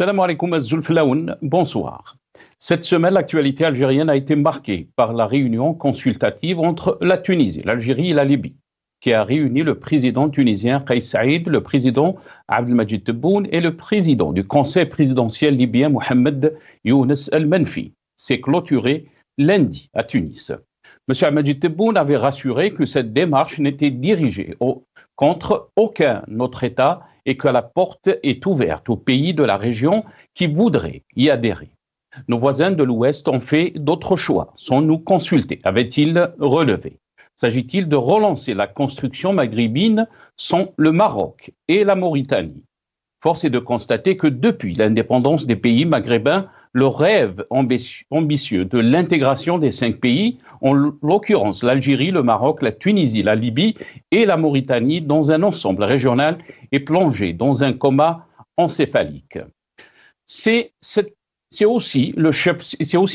Salam alaikum az-Zulflaoun, bonsoir. Cette semaine, l'actualité algérienne a été marquée par la réunion consultative entre la Tunisie, l'Algérie et la Libye, qui a réuni le président tunisien Kais Saïd, le président Abdelmadjid Tebboune et le président du conseil présidentiel libyen Mohamed Younes El-Menfi. C'est clôturé lundi à Tunis. M. Abdelmadjid Tebboune avait rassuré que cette démarche n'était dirigée contre aucun autre État et que la porte est ouverte aux pays de la région qui voudraient y adhérer. Nos voisins de l'Ouest ont fait d'autres choix, sans nous consulter, avait-il relevé. S'agit-il de relancer la construction maghrébine sans le Maroc et la Mauritanie? Force est de constater que depuis l'indépendance des pays maghrébins, le rêve ambitieux de l'intégration des 5 pays, en l'occurrence l'Algérie, le Maroc, la Tunisie, la Libye et la Mauritanie, dans un ensemble régional, est plongé dans un coma encéphalique. C'est aussi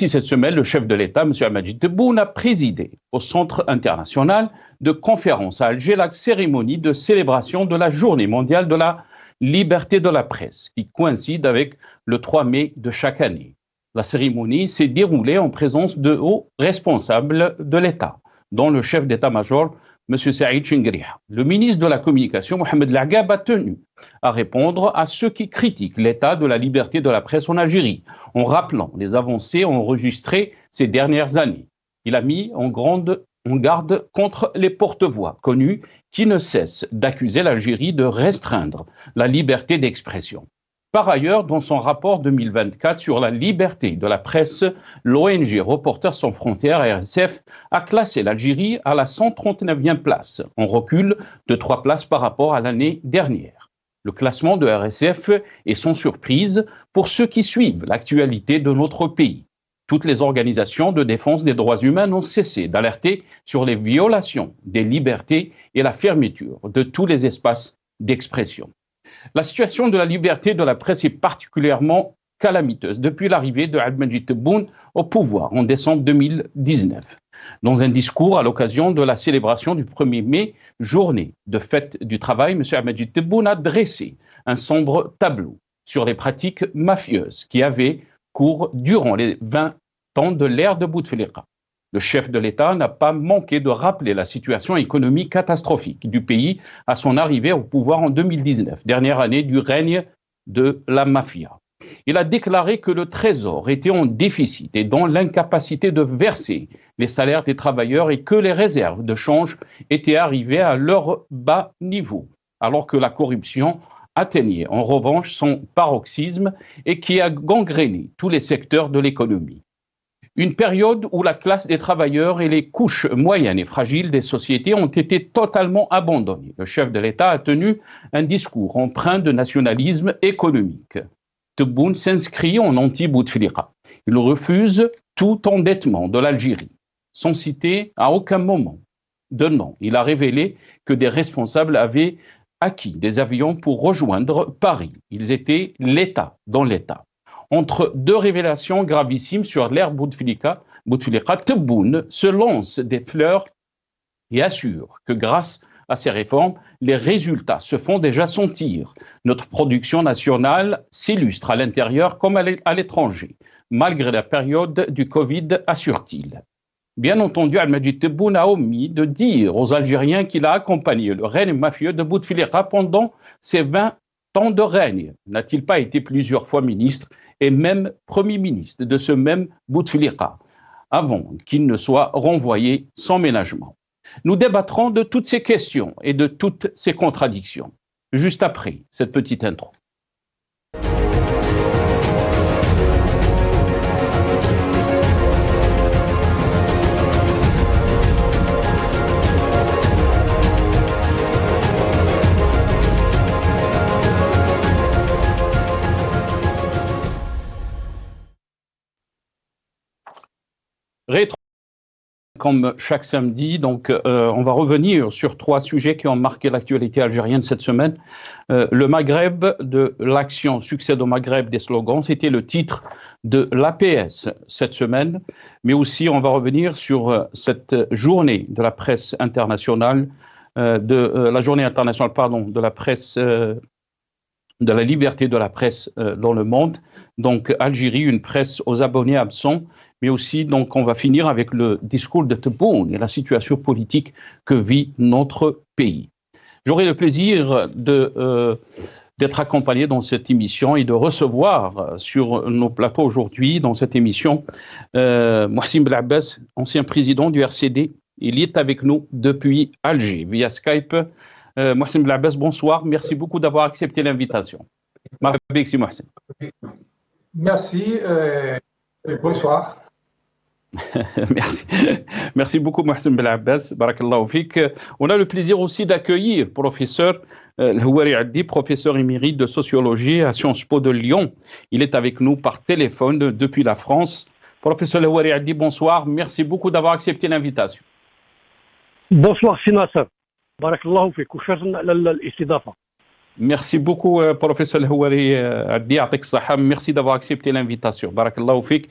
cette semaine, le chef de l'État, M. Abdelmadjid Tebboune, a présidé au Centre international de conférence à Alger la cérémonie de célébration de la Journée mondiale de la liberté de la presse, qui coïncide avec le 3 mai de chaque année. La cérémonie s'est déroulée en présence de hauts responsables de l'État, dont le chef d'état-major, M. Saïd Chengueria. Le ministre de la Communication, Mohamed Lagab, a tenu à répondre à ceux qui critiquent l'état de la liberté de la presse en Algérie, en rappelant les avancées enregistrées ces dernières années. Il a mis en garde contre les porte-voix connus qui ne cessent d'accuser l'Algérie de restreindre la liberté d'expression. Par ailleurs, dans son rapport 2024 sur la liberté de la presse, l'ONG Reporters sans frontières, RSF, a classé l'Algérie à la 139e place, en recul de 3 places par rapport à l'année dernière. Le classement de RSF est sans surprise pour ceux qui suivent l'actualité de notre pays. Toutes les organisations de défense des droits humains n'ont cessé d'alerter sur les violations des libertés et la fermeture de tous les espaces d'expression. La situation de la liberté de la presse est particulièrement calamiteuse depuis l'arrivée de Abdelmadjid Tebboune au pouvoir en décembre 2019. Dans un discours à l'occasion de la célébration du 1er mai, journée de fête du travail, M. Abdelmadjid Tebboune a dressé un sombre tableau sur les pratiques mafieuses qui avaient cours durant les 20 ans de l'ère de Bouteflika. Le chef de l'État n'a pas manqué de rappeler la situation économique catastrophique du pays à son arrivée au pouvoir en 2019, dernière année du règne de la mafia. Il a déclaré que le Trésor était en déficit et dans l'incapacité de verser les salaires des travailleurs et que les réserves de change étaient arrivées à leur bas niveau, alors que la corruption atteignait en revanche son paroxysme et qui a gangréné tous les secteurs de l'économie. Une période où la classe des travailleurs et les couches moyennes et fragiles des sociétés ont été totalement abandonnées. Le chef de l'État a tenu un discours empreint de nationalisme économique. Tebboune s'inscrit en anti-Bouteflika. Il refuse tout endettement de l'Algérie, sans citer à aucun moment de nom. Il a révélé que des responsables avaient acquis des avions pour rejoindre Paris. Ils étaient l'État dans l'État. Entre deux révélations gravissimes sur l'ère Bouteflika, Tebboune se lance des fleurs et assure que grâce à ces réformes, les résultats se font déjà sentir. Notre production nationale s'illustre à l'intérieur comme à l'étranger, malgré la période du Covid, assure-t-il. Bien entendu, Abdelmadjid Tebboune a omis de dire aux Algériens qu'il a accompagné le règne mafieux de Bouteflika pendant ses 20 ans de règne. N'a-t-il pas été plusieurs fois ministre et même Premier ministre de ce même Bouteflika, avant qu'il ne soit renvoyé sans ménagement? Nous débattrons de toutes ces questions et de toutes ces contradictions, juste après cette petite intro. Comme chaque samedi, donc on va revenir sur 3 sujets qui ont marqué l'actualité algérienne cette semaine. Le Maghreb, de l'action Succès au Maghreb des slogans, c'était le titre de l'APS cette semaine. Mais aussi, on va revenir sur cette journée de la presse internationale, la journée internationale, de la presse de la liberté de la presse dans le monde. Donc, Algérie, une presse aux abonnés absents, mais aussi, donc, on va finir avec le discours de Tebboune et la situation politique que vit notre pays. J'aurai le plaisir d'être accompagné dans cette émission et de recevoir sur nos plateaux aujourd'hui, dans cette émission, Mohsin Belabès, ancien président du RCD. Il est avec nous depuis Alger, via Skype. Mohsin Belabès, bonsoir. Merci beaucoup d'avoir accepté l'invitation. Merci et bonsoir. Merci. Merci beaucoup, Mohsin Belabès. Barakallahu fik. On a le plaisir aussi d'accueillir professeur Houari Addi, professeur émérite de sociologie à Sciences Po de Lyon. Il est avec nous par téléphone depuis la France. Professeur Houari Addi, bonsoir. Merci beaucoup d'avoir accepté l'invitation. Bonsoir, Sinasser. Barakallahu fik. Al-istidafa. Merci beaucoup, professeur Houari Addi. Merci d'avoir accepté l'invitation. Barakallahu fik.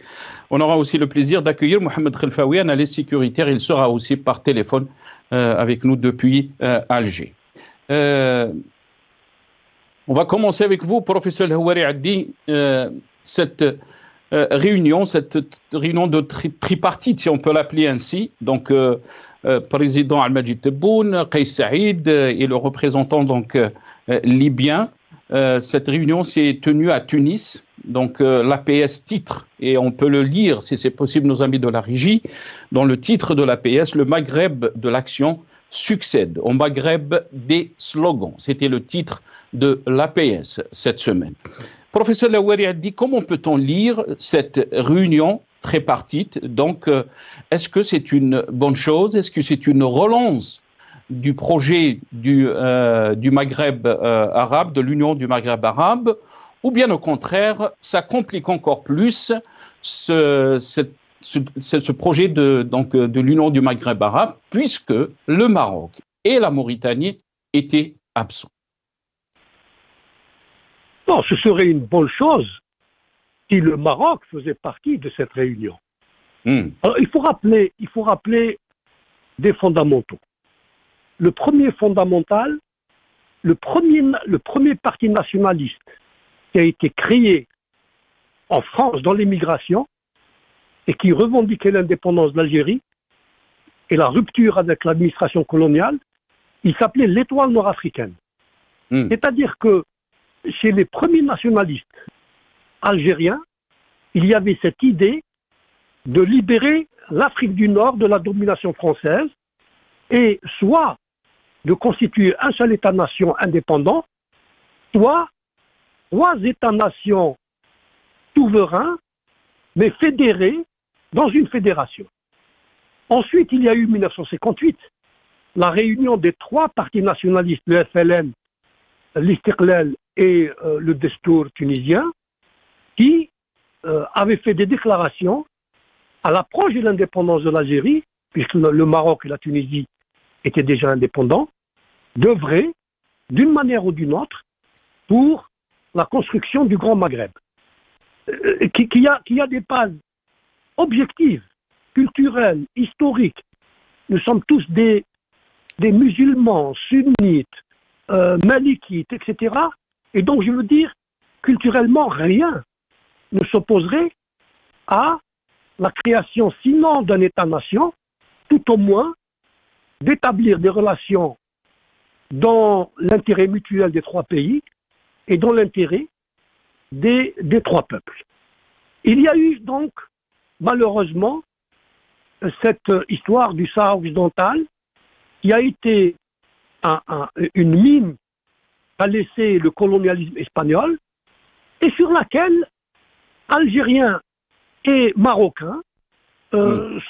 On aura aussi le plaisir d'accueillir Mohamed Khelfaoui, analyste sécuritaire. Il sera aussi par téléphone avec nous depuis Alger. On va commencer avec vous, professeur Houari Addi. Cette réunion de tripartite, si on peut l'appeler ainsi, donc président Al-Majid Tebboune, Kais Saïd et le représentant donc libyen. Cette réunion s'est tenue à Tunis. Donc l'APS titre, et on peut le lire si c'est possible, nos amis de la régie, dans le titre de l'APS, le Maghreb de l'action succède au Maghreb des slogans. C'était le titre de l'APS cette semaine. Professeur Houari Addi, comment peut-on lire cette réunion tripartite? Donc, est-ce que c'est une bonne chose? Est-ce que c'est une relance du projet du Maghreb arabe, de l'Union du Maghreb arabe, ou bien au contraire, ça complique encore plus ce projet de l'Union du Maghreb arabe, puisque le Maroc et la Mauritanie étaient absents? Non, ce serait une bonne chose si le Maroc faisait partie de cette réunion. Alors, il faut rappeler des fondamentaux. Le premier fondamental, le premier parti nationaliste qui a été créé en France dans l'émigration et qui revendiquait l'indépendance de l'Algérie et la rupture avec l'administration coloniale, il s'appelait l'Étoile nord-africaine. C'est-à-dire que chez les premiers nationalistes algériens, il y avait cette idée de libérer l'Afrique du Nord de la domination française et soit de constituer un seul État-nation indépendant, soit 3 États-nations souverains, mais fédérés dans une fédération. Ensuite, il y a eu 1958, la réunion des 3 partis nationalistes, le FLN, l'Istiqlal et le Destour tunisien, qui avaient fait des déclarations à l'approche de l'indépendance de l'Algérie, puisque le Maroc et la Tunisie étaient déjà indépendants, d'œuvrer d'une manière ou d'une autre pour la construction du Grand Maghreb, qui a des bases objectives, culturelles, historiques. Nous sommes tous des musulmans, sunnites, malikites, etc. Et donc, je veux dire, culturellement, rien ne s'opposerait à la création, sinon d'un État-nation, tout au moins d'établir des relations dans l'intérêt mutuel des 3 pays et dans l'intérêt des 3 peuples. Il y a eu donc, malheureusement, cette histoire du Sahara occidental qui a été une mine qu'a laissé le colonialisme espagnol et sur laquelle Algériens et Marocains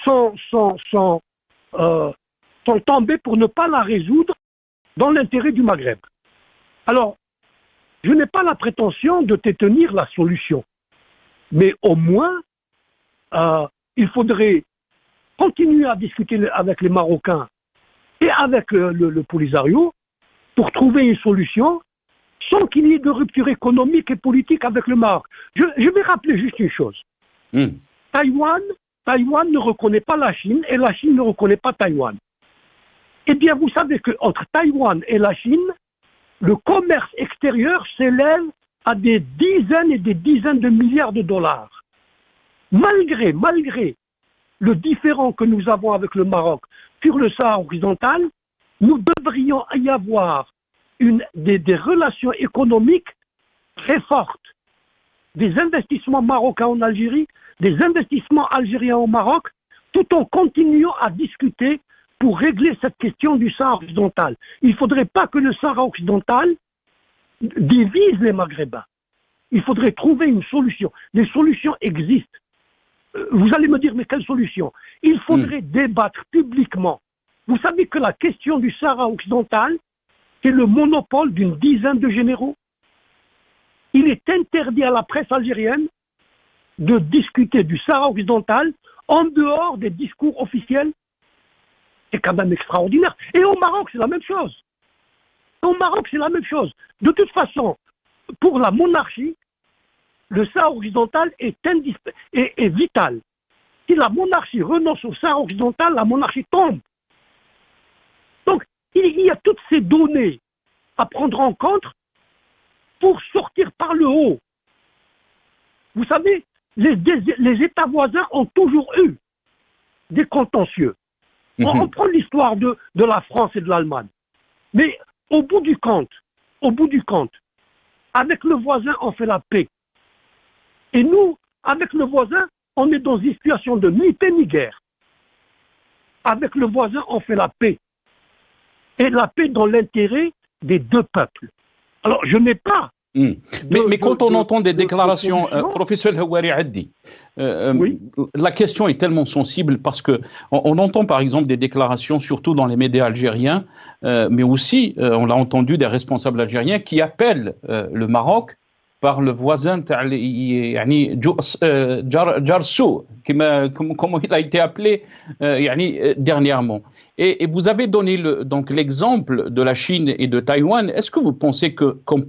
sont tombés pour ne pas la résoudre dans l'intérêt du Maghreb. Alors, je n'ai pas la prétention de détenir la solution, mais au moins, il faudrait continuer à discuter avec les Marocains et avec le Polisario pour trouver une solution sans qu'il y ait de rupture économique et politique avec le Maroc. Je vais rappeler juste une chose. Taïwan ne reconnaît pas la Chine et la Chine ne reconnaît pas Taïwan. Eh bien, vous savez qu'entre Taïwan et la Chine, le commerce extérieur s'élève à des dizaines et des dizaines de milliards de dollars. Malgré le différend que nous avons avec le Maroc sur le Sahara occidental, nous devrions y avoir des relations économiques très fortes. Des investissements marocains en Algérie, des investissements algériens au Maroc, tout en continuant à discuter pour régler cette question du Sahara occidental. Il ne faudrait pas que le Sahara occidental divise les Maghrébins. Il faudrait trouver une solution. Les solutions existent. Vous allez me dire, mais quelle solution? Il faudrait débattre publiquement. Vous savez que la question du Sahara occidental, c'est le monopole d'une dizaine de généraux. Il est interdit à la presse algérienne de discuter du Sahara occidental en dehors des discours officiels. C'est quand même extraordinaire. Et au Maroc, c'est la même chose. De toute façon, pour la monarchie, le Sahara occidental est vital. Si la monarchie renonce au Sahara occidental, la monarchie tombe. Donc, il y a toutes ces données à prendre en compte pour sortir par le haut. Vous savez, les États voisins ont toujours eu des contentieux. On prend l'histoire de la France et de l'Allemagne. Mais au bout du compte, avec le voisin, on fait la paix. Et nous, avec le voisin, on est dans une situation de ni paix ni guerre. Avec le voisin, on fait la paix. Et la paix dans l'intérêt des deux peuples. Alors, je n'ai pas... Mais quand on entend des déclarations, professeur Houari Addi, oui. La question est tellement sensible parce que on entend par exemple des déclarations, surtout dans les médias algériens, mais aussi, on l'a entendu, des responsables algériens qui appellent le Maroc par le voisin Jarsou, comme il a été appelé dernièrement. Et vous avez donné donc l'exemple de la Chine et de Taïwan. Est-ce que vous pensez qu'on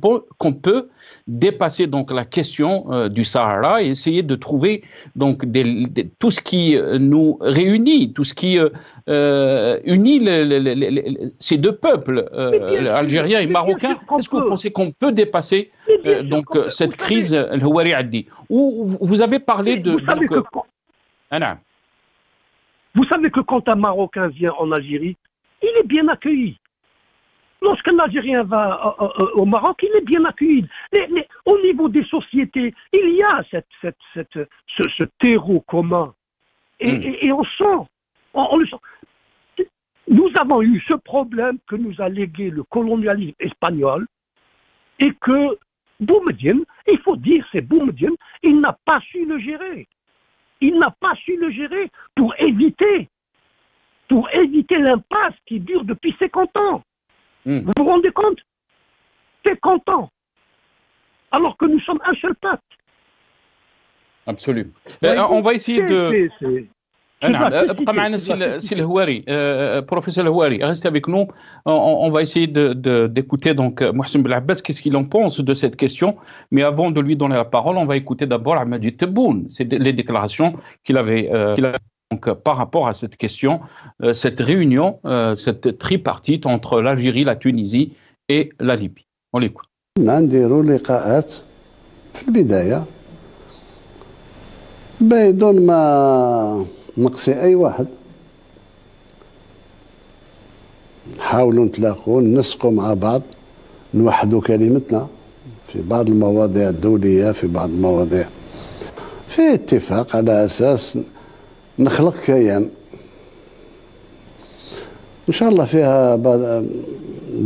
peut dépasser donc la question du Sahara et essayer de trouver donc tout ce qui nous réunit, tout ce qui unit ces deux peuples, algériens et marocains? Est-ce que vous pensez qu'on peut dépasser cette crise, Houari Addi? Ou vous avez parlé de... Vous savez que quand un Marocain vient en Algérie, il est bien accueilli. Lorsqu'un Algérien va au Maroc, il est bien accueilli. Au niveau des sociétés, il y a ce terreau commun. Et on le sent. Nous avons eu ce problème que nous a légué le colonialisme espagnol et que Boumedienne, il faut dire, c'est Boumedienne, il n'a pas su le gérer. Il n'a pas su le gérer pour éviter l'impasse qui dure depuis 50 ans. Vous vous rendez compte? 50 ans. Alors que nous sommes un seul peuple. Absolument. On va essayer de... Professeur Houari, restez avec nous. On va essayer d'écouter donc Mohsen Belabès, qu'est-ce qu'il en pense de cette question. Mais avant de lui donner la parole, on va écouter d'abord Majid Tebboune. C'est les déclarations qu'il avait donc, par rapport à cette question, cette réunion, cette tripartite entre l'Algérie, la Tunisie et la Libye. On l'écoute. نديروا لقاءات في البداية بدون ما نقصي أي واحد، نحاولوا نتلاقوا ننسقوا مع بعض، نوحدوا كلمتنا في بعض المواضيع الدولية، في بعض المواضيع في اتفاق على أساس نخلق كيان إن شاء الله فيها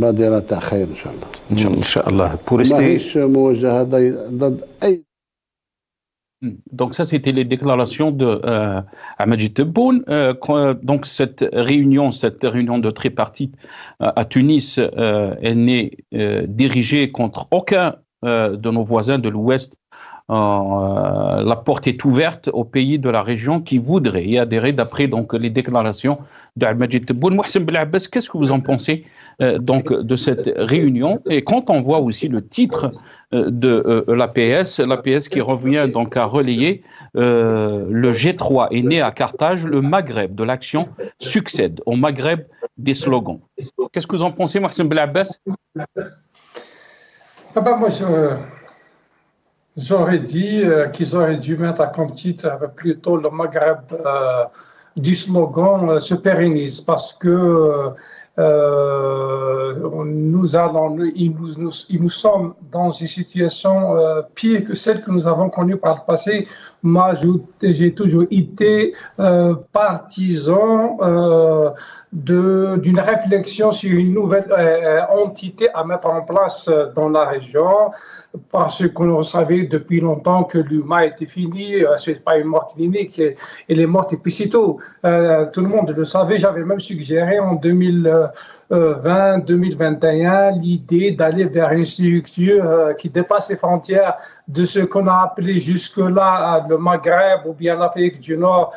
بادرة تاع خير إن شاء الله. إن شاء الله. ماهيش موجهة ضد أي. Donc ça, c'était les déclarations de Majid Tebboune. Donc cette réunion de tripartite à Tunis, elle n'est dirigée contre aucun de nos voisins de l'Ouest. La porte est ouverte aux pays de la région qui voudraient y adhérer, d'après donc les déclarations de Majid Tebboune. Mohsen Belabès, qu'est-ce que vous en pensez donc de cette réunion? Et quand on voit aussi le titre de l'APS qui revient donc à relayer le G3 est né à Carthage, le Maghreb de l'action succède au Maghreb des slogans. Qu'est-ce que vous en pensez, Mohsen Belabès? Moi, j'aurais dit qu'ils auraient dû mettre comme titre plutôt le Maghreb du slogan se pérennise, parce que nous sommes dans une situation pire que celle que nous avons connue par le passé. Moi, j'ai toujours été partisan d'une réflexion sur une nouvelle entité à mettre en place dans la région, parce qu'on savait depuis longtemps que l'UMA était fini, c'est pas une mort clinique, elle est morte et puis c'est tout. Tout le monde le savait, j'avais même suggéré en 2020-2021 l'idée d'aller vers une structure qui dépasse les frontières de ce qu'on a appelé jusque-là le Maghreb ou bien l'Afrique du Nord,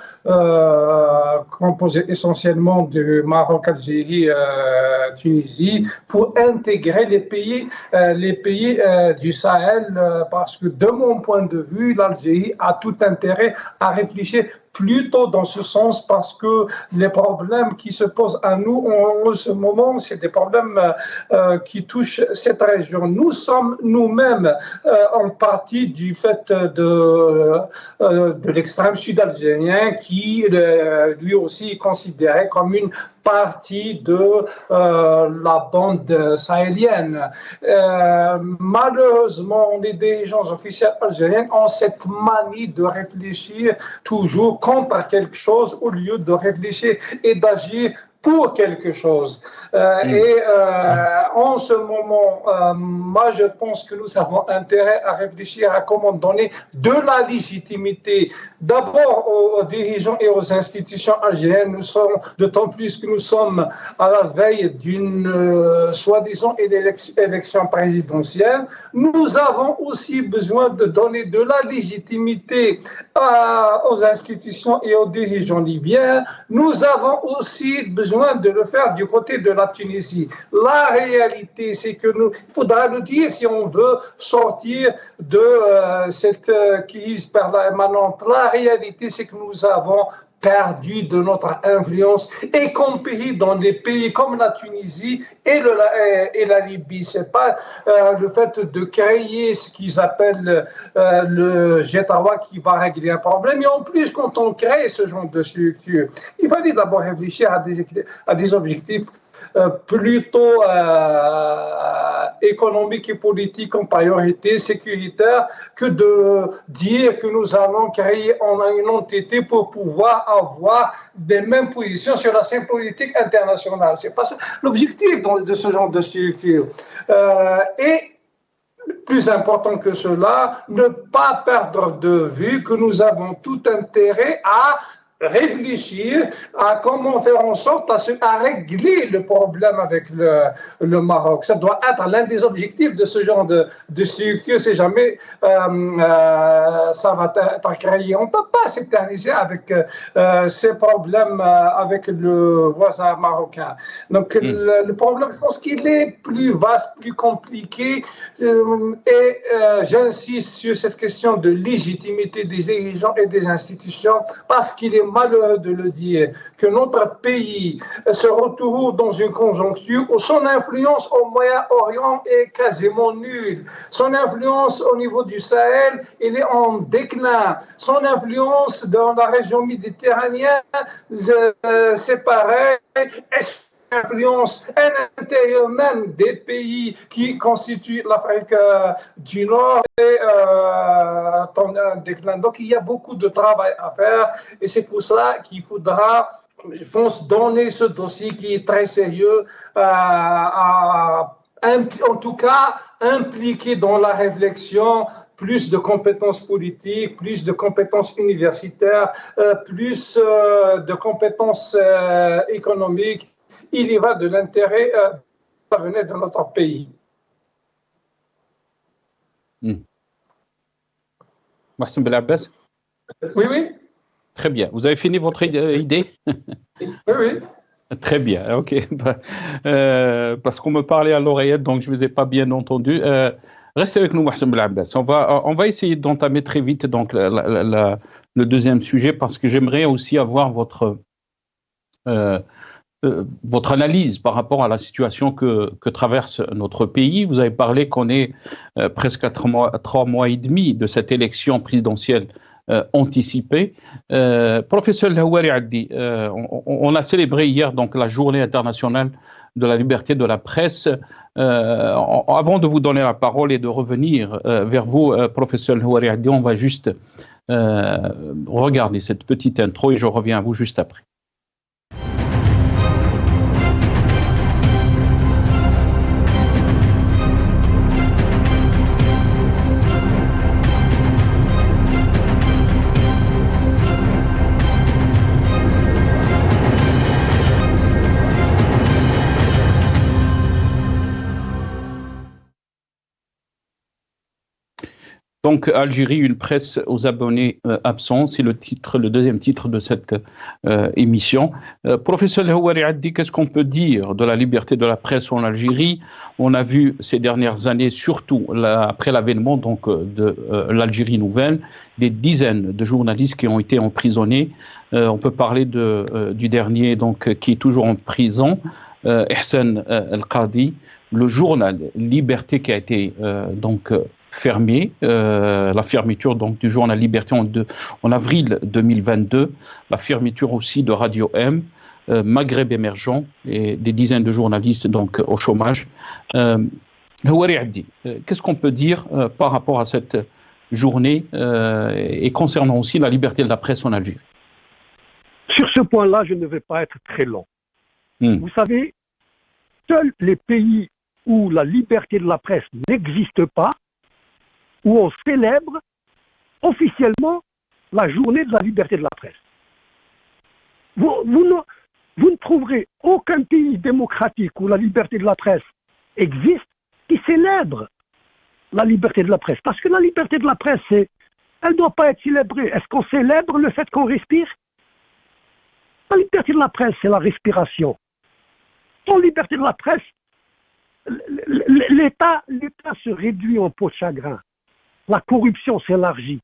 composé essentiellement de Maroc, Algérie, Tunisie, pour intégrer les pays du Sahel, parce que de mon point de vue, l'Algérie a tout intérêt à réfléchir plutôt dans ce sens, parce que les problèmes qui se posent à nous en ce moment, c'est des problèmes qui touchent cette région. Nous sommes nous-mêmes en partie du fait de l'extrême sud algérien, qui lui aussi est considéré comme une partie de la bande sahélienne. Malheureusement, les dirigeants officiels algériens ont cette manie de réfléchir toujours contre quelque chose au lieu de réfléchir et d'agir pour quelque chose. En ce moment, moi, je pense que nous avons intérêt à réfléchir à comment donner de la légitimité d'abord aux dirigeants et aux institutions algériennes. Nous sommes, d'autant plus que nous sommes à la veille d'une soi-disant élection présidentielle. Nous avons aussi besoin de donner de la légitimité aux institutions et aux dirigeants libyens. Nous avons aussi besoin de le faire du côté de la Tunisie. La réalité, c'est que il faudra le dire si on veut sortir de cette crise permanente. La réalité, c'est que nous avons perdu de notre influence, y compris dans des pays comme la Tunisie et la Libye. C'est pas le fait de créer ce qu'ils appellent le G3 qui va régler un problème. Et en plus, quand on crée ce genre de structure, il fallait d'abord réfléchir à des objectifs plutôt économique et politique en priorité, sécuritaire, que de dire que nous allons créer une entité pour pouvoir avoir les mêmes positions sur la scène politique internationale. C'est pas ça l'objectif de ce genre de structure. Et plus important que cela, ne pas perdre de vue que nous avons tout intérêt à réfléchir à comment faire en sorte à régler le problème avec le Maroc. Ça doit être l'un des objectifs de ce genre de structure. Si jamais ça va être créé, on ne peut pas s'éterniser avec ces problèmes avec le voisin marocain. Donc le problème, je pense qu'il est plus vaste, plus compliqué, et j'insiste sur cette question de légitimité des dirigeants et des institutions, parce qu'il est malheureux de le dire, que notre pays se retrouve dans une conjoncture où son influence au Moyen-Orient est quasiment nulle. Son influence au niveau du Sahel, elle est en déclin. Son influence dans la région méditerranéenne, c'est pareil. Influence à l'intérieur même des pays qui constituent l'Afrique du Nord et un déclin. Donc il y a beaucoup de travail à faire, et c'est pour cela qu'il faudra, je pense, donner ce dossier qui est très sérieux, en tout cas impliquer dans la réflexion plus de compétences politiques, plus de compétences universitaires, plus de compétences économiques. Il y va de l'intérêt de notre pays. Mohsen Belabbès? Oui, oui. Très bien. Vous avez fini votre idée? Oui, oui. Très bien, ok. Parce qu'on me parlait à l'oreillette, donc je ne vous ai pas bien entendu. Restez avec nous, Mohsen Belabbès. On va essayer d'entamer très vite donc, le deuxième sujet, parce que j'aimerais aussi avoir votre votre analyse par rapport à la situation que traverse notre pays. Vous avez parlé qu'on est presque à 3 mois et demi de cette élection présidentielle anticipée. Professeur El Houari Addi, on a célébré hier donc la journée internationale de la liberté de la presse. Avant de vous donner la parole et de revenir vers vous, professeur El Houari Addi, on va juste regarder cette petite intro et je reviens à vous juste après. Donc, Algérie, une presse aux abonnés absents, c'est le deuxième titre de cette émission. Professeur El Houari Addi, qu'est-ce qu'on peut dire de la liberté de la presse en Algérie? On a vu ces dernières années, surtout après l'avènement donc de l'Algérie nouvelle, des dizaines de journalistes qui ont été emprisonnés. On peut parler du dernier donc qui est toujours en prison, Ihsan El Qadi, le journal Liberté qui a été fermé, la fermeture donc du journal Liberté en avril 2022, la fermeture aussi de Radio M, Maghreb émergent et des dizaines de journalistes donc au chômage. Houari Addi, qu'est-ce qu'on peut dire par rapport à cette journée et concernant aussi la liberté de la presse en Algérie? Sur ce point-là, je ne vais pas être très long. Vous savez, seuls les pays où la liberté de la presse n'existe pas, où on célèbre officiellement la journée de la liberté de la presse. Vous ne trouverez aucun pays démocratique où la liberté de la presse existe qui célèbre la liberté de la presse. Parce que la liberté de la presse, elle ne doit pas être célébrée. Est-ce qu'on célèbre le fait qu'on respire? La liberté de la presse, c'est la respiration. Sans liberté de la presse, l'État se réduit en peau de chagrin. La corruption s'élargit.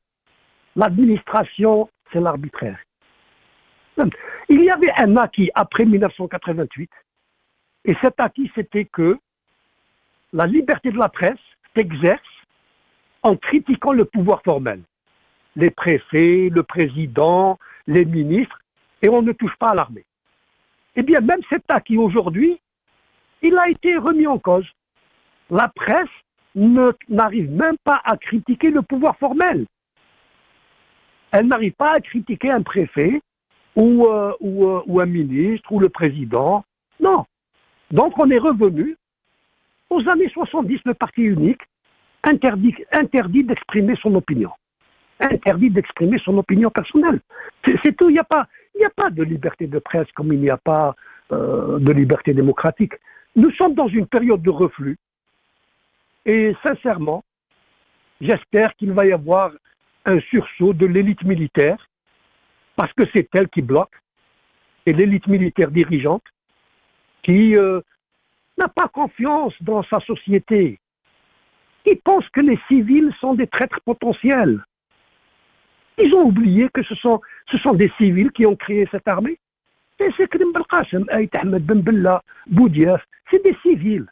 L'administration, c'est l'arbitraire. Il y avait un acquis après 1988, et cet acquis, c'était que la liberté de la presse s'exerce en critiquant le pouvoir formel. Les préfets, le président, les ministres, et on ne touche pas à l'armée. Eh bien, même cet acquis aujourd'hui, il a été remis en cause. La presse n'arrive même pas à critiquer le pouvoir formel. Elle n'arrive pas à critiquer un préfet ou un ministre ou le président. Non. Donc on est revenu aux années 70, le parti unique interdit d'exprimer son opinion. Interdit d'exprimer son opinion personnelle. C'est tout. Il n'y a pas de liberté de presse comme il n'y a pas de liberté démocratique. Nous sommes dans une période de reflux. Et sincèrement, j'espère qu'il va y avoir un sursaut de l'élite militaire, parce que c'est elle qui bloque, et l'élite militaire dirigeante, qui n'a pas confiance dans sa société, qui pense que les civils sont des traîtres potentiels. Ils ont oublié que ce sont des civils qui ont créé cette armée. C'est Karim Belkacem, Aït Ahmed Ben Bella, Boudiaf, c'est des civils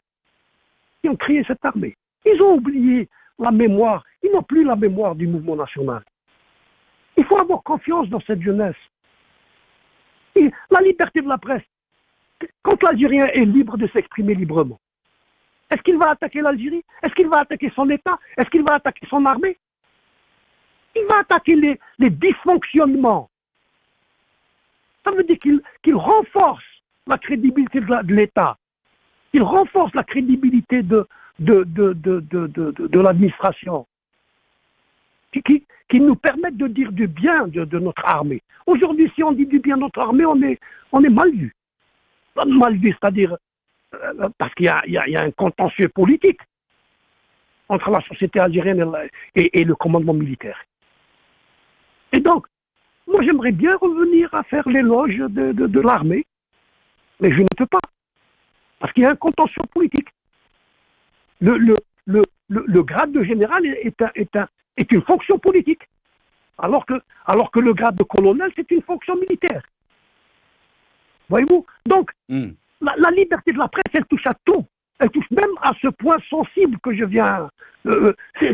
qui ont créé cette armée. Ils ont oublié la mémoire, ils n'ont plus la mémoire du mouvement national. Il faut avoir confiance dans cette jeunesse. Et la liberté de la presse, quand l'Algérien est libre de s'exprimer librement, est-ce qu'il va attaquer l'Algérie? Est-ce qu'il va attaquer son État? Est-ce qu'il va attaquer son armée? Il va attaquer les dysfonctionnements. Ça veut dire qu'il renforce la crédibilité de l'État. Il renforce la crédibilité de l'administration, qui nous permettent de dire du bien de notre armée. Aujourd'hui, si on dit du bien de notre armée, on est mal vu. Mal vu, c'est-à-dire parce qu'il y a un contentieux politique entre la société algérienne et le commandement militaire. Et donc, moi j'aimerais bien revenir à faire l'éloge de l'armée, mais je ne peux pas. Parce qu'il y a un contentieux politique. Le grade de général est une fonction politique, alors que le grade de colonel, c'est une fonction militaire. Voyez-vous? Donc, la liberté de la presse, elle touche à tout. Elle touche même à ce point sensible que je viens...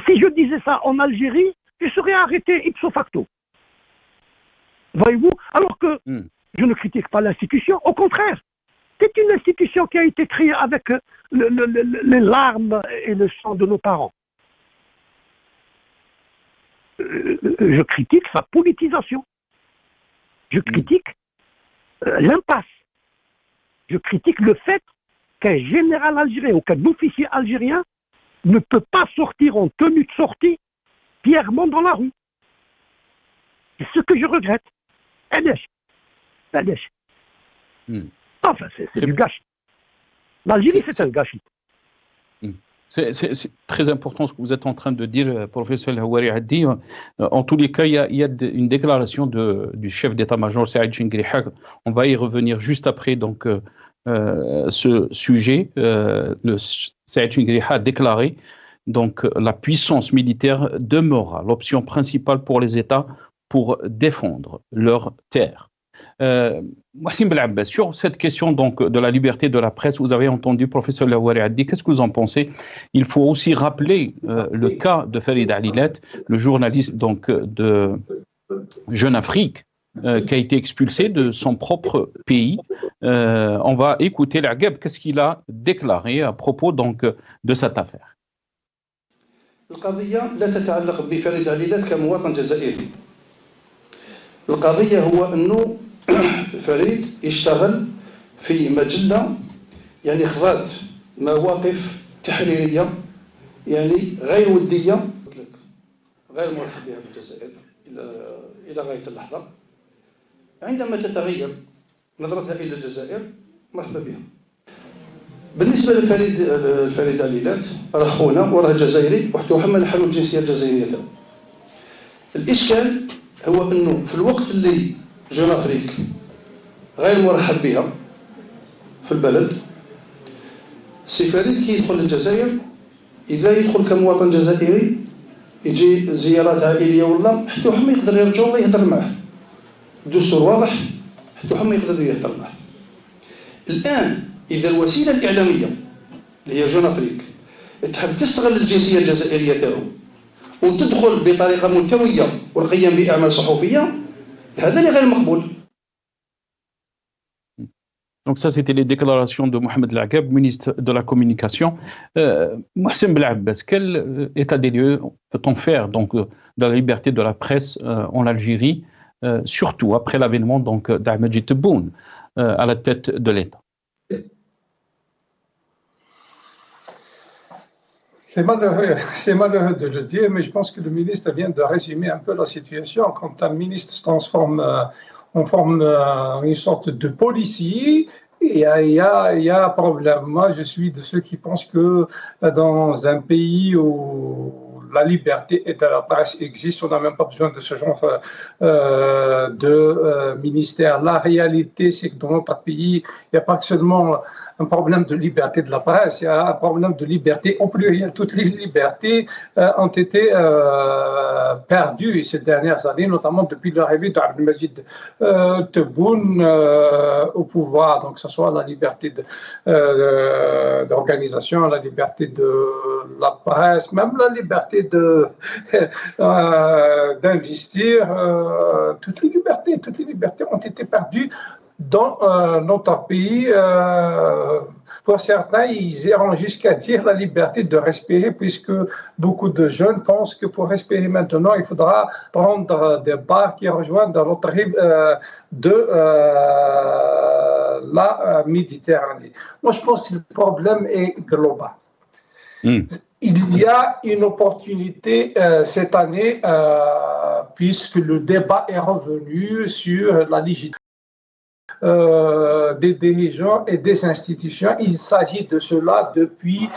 si je disais ça en Algérie, je serais arrêté ipso facto. Voyez-vous? Alors que je ne critique pas l'institution, au contraire. C'est une institution qui a été créée avec les larmes et le sang de nos parents. Je critique sa politisation. Je critique l'impasse. Je critique le fait qu'un général algérien ou qu'un officier algérien ne peut pas sortir en tenue de sortie fièrement dans la rue. C'est ce que je regrette. Enfin, c'est du gâchis. L'Algérie, c'est un gâchis. C'est très important ce que vous êtes en train de dire, professeur El Houari Addi. En tous les cas, il y a une déclaration du chef d'état-major Saïd Chingri Haq. On va y revenir juste après donc, ce sujet. Le Saïd Chingri Haq a déclaré donc la puissance militaire demeurera l'option principale pour les États pour défendre leurs terres. Wassim Belabès, sur cette question donc de la liberté de la presse, vous avez entendu professeur El Houari Addi, qu'est-ce que vous en pensez? Il faut aussi rappeler le cas de Farid Alilet, le journaliste donc de Jeune Afrique, qui a été expulsé de son propre pays. On va écouter l'Agab, qu'est-ce qu'il a déclaré à propos donc de cette affaire. القضية لا تتعلق بفريد عليلات كمواطن جزائري. القضية هو أنه فريد يشتغل في مجلة يعني خضات مواقف تحريرية يعني غير ودية غير مرحب بها في الجزائر إلى غاية اللحظة. عندما تتغير نظرتها إلى الجزائر مرحبا بها. بالنسبة لفريد عليلات راه خونا وراه جزائري وتحمل حلو الجنسية الجزائرية. الإشكال هو أنه في الوقت اللي جون أفريك غير مرحب بها في البلد، سي فريد كي يدخل للجزائر إذا يدخل كمواطن جزائري يجي زيارات عائلية ولا حتى واحد ما يقدر يرجع ولا يهضر معاه. الدستور واضح حتى واحد ما يقدر يهضر معاه. الآن إذا الوسيلة الإعلامية اللي هي جون أفريك تحب تستغل الجنسية الجزائرية تاعو وتدخل بطريقة منتوية والقيام بأعمال صحفية، هذا اللي غير مقبول. Donc ça, c'était les déclarations de Mohamed Lagab, ministre de la Communication. Mohsen Belabès, quel état des lieux peut-on faire donc, de la liberté de la presse en Algérie, surtout après l'avènement d'Ahmed Tebboune à la tête de l'État? C'est malheureux de le dire, mais je pense que le ministre vient de résumer un peu la situation. Quand un ministre se transforme en une sorte de policier, il y a un problème. Moi, je suis de ceux qui pensent que dans un pays où la liberté de la presse existe, on n'a même pas besoin de ce genre de ministère. La réalité, c'est que dans notre pays, il n'y a pas que seulement un problème de liberté de la presse, il y a un problème de liberté au pluriel. Toutes les libertés ont été perdues ces dernières années, notamment depuis l'arrivée d'Abdelmajid Tebboune au pouvoir. Donc, que ce soit la liberté d'organisation, la liberté de la presse, même la liberté d'investir, toutes les libertés ont été perdues dans notre pays. Pour certains, ils iront jusqu'à dire la liberté de respirer, puisque beaucoup de jeunes pensent que pour respirer maintenant, il faudra prendre des bars qui rejoignent dans l'autre rive de la Méditerranée. Moi, je pense que le problème est global. Il y a une opportunité cette année, puisque le débat est revenu sur la légitimité des dirigeants et des institutions. Il s'agit de cela depuis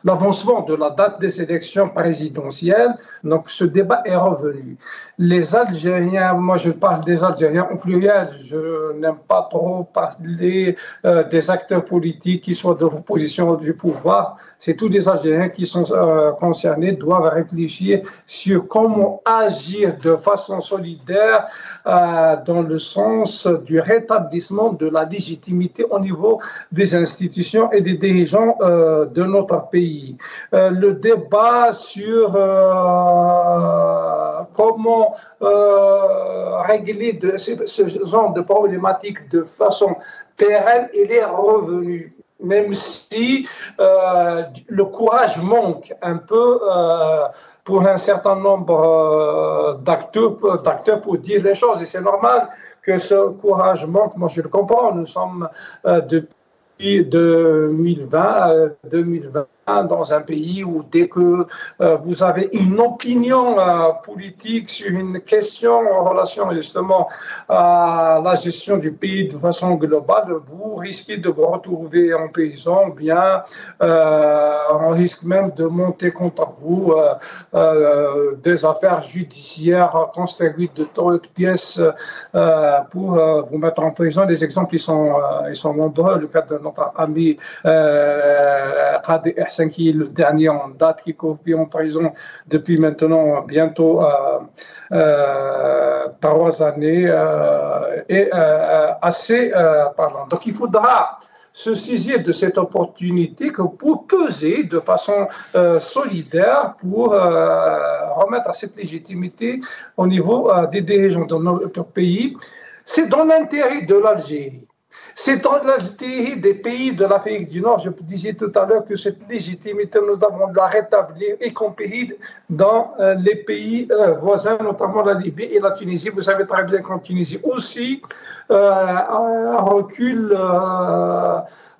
l'avancement de la date des élections présidentielles. Donc, ce débat est revenu. Les Algériens, moi je parle des Algériens au pluriel, je n'aime pas trop parler des acteurs politiques qui soient de l'opposition ou du pouvoir. C'est tous les Algériens qui sont concernés, doivent réfléchir sur comment agir de façon solidaire dans le sens du rétablissement de la légitimité au niveau des institutions et des dirigeants de notre pays. Le débat sur comment régler ce genre de problématiques de façon pérenne, il est revenu. Même si le courage manque un peu pour un certain nombre d'acteurs pour dire les choses. Et c'est normal que ce courage manque. Moi, je le comprends. Nous sommes depuis 2020 dans un pays où dès que vous avez une opinion politique sur une question en relation justement à la gestion du pays de façon globale, vous risquez de vous retrouver en prison, bien on risque même de monter contre vous des affaires judiciaires constituées de toutes pièces pour vous mettre en prison. Les exemples ils sont nombreux. Le cas de notre ami Qadi Ihsan, qui est le dernier en date, qui est en prison depuis maintenant bientôt 3 années, est assez parlant. Donc il faudra se saisir de cette opportunité pour peser de façon solidaire pour remettre à cette légitimité au niveau des dirigeants de notre pays. C'est dans l'intérêt de l'Algérie. C'est dans l'intérêt des pays de l'Afrique du Nord. Je disais tout à l'heure que cette légitimité, nous devons la rétablir, y compris dans les pays voisins, notamment la Libye et la Tunisie. Vous savez très bien qu'en Tunisie aussi, un recul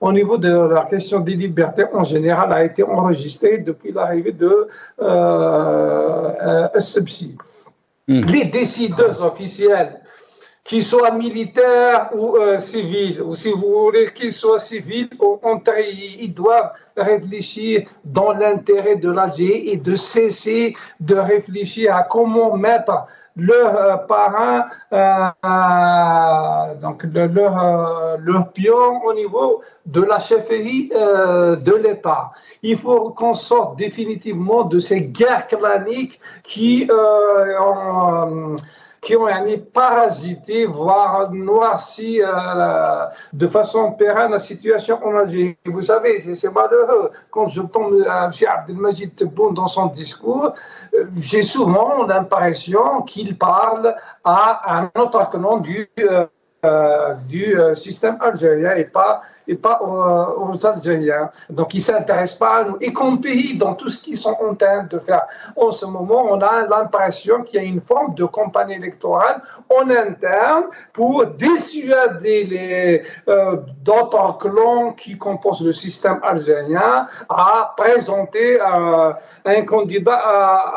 au niveau de la question des libertés en général a été enregistré depuis l'arrivée de Essebsi. Les décideurs officiels, qu'ils soient militaires ou civils, ou si vous voulez qu'ils soient civils ou antérieurs, ils doivent réfléchir dans l'intérêt de l'Algérie et de cesser de réfléchir à comment mettre leurs parrains, donc leur pion au niveau de la chefferie de l'État. Il faut qu'on sorte définitivement de ces guerres claniques qui ont parasité, voire noirci de façon pérenne la situation en Algérie. Vous savez, c'est malheureux. Quand je tombe à M. Abdelmajid Tebboune dans son discours, j'ai souvent l'impression qu'il parle à un autre nom du système algérien et pas aux Algériens. Donc, ils ne s'intéressent pas à nous, y compris dans tout ce qu'ils sont en train de faire. En ce moment, on a l'impression qu'il y a une forme de campagne électorale en interne pour dissuader d'autres clans qui composent le système algérien à présenter un candidat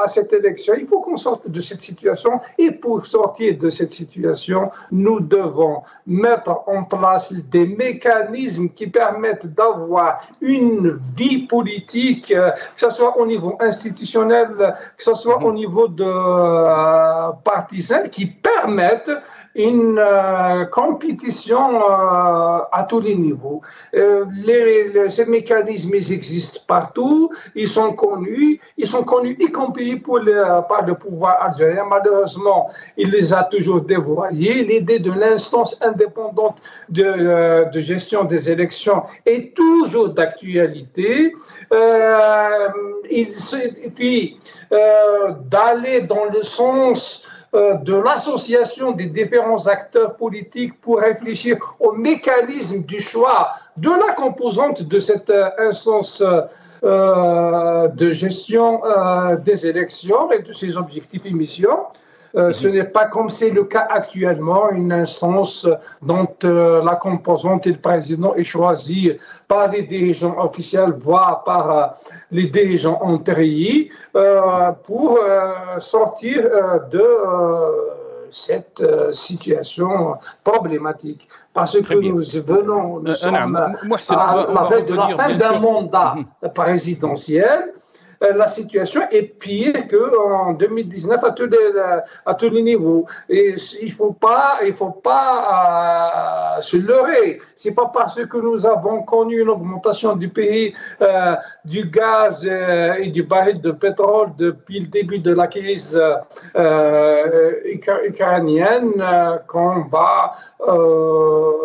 à cette élection. Il faut qu'on sorte de cette situation, et pour sortir de cette situation, nous devons mettre en place des mécanismes qui permettent d'avoir une vie politique, que ce soit au niveau institutionnel, que ce soit au niveau de partisan, qui permettent une compétition à tous les niveaux. Ces mécanismes, ils existent partout, ils sont connus y compris par le pouvoir algérien. Malheureusement, il les a toujours dévoyés. L'idée de l'instance indépendante de gestion des élections est toujours d'actualité. Il suffit d'aller dans le sens de l'association des différents acteurs politiques pour réfléchir au mécanisme du choix de la composante de cette instance de gestion des élections et de ses objectifs et missions. Ce n'est pas comme c'est le cas actuellement, une instance dont la composante et le président est choisi par les dirigeants officiels, voire par les dirigeants antérieurs, pour sortir de cette situation problématique. Parce que nous sommes à la veille de la fin d'un mandat présidentiel. La situation est pire qu'en 2019 à tous les niveaux. Et il faut pas se leurrer. C'est pas parce que nous avons connu une augmentation du prix du gaz et du baril de pétrole depuis le début de la crise ukrainienne qu'on va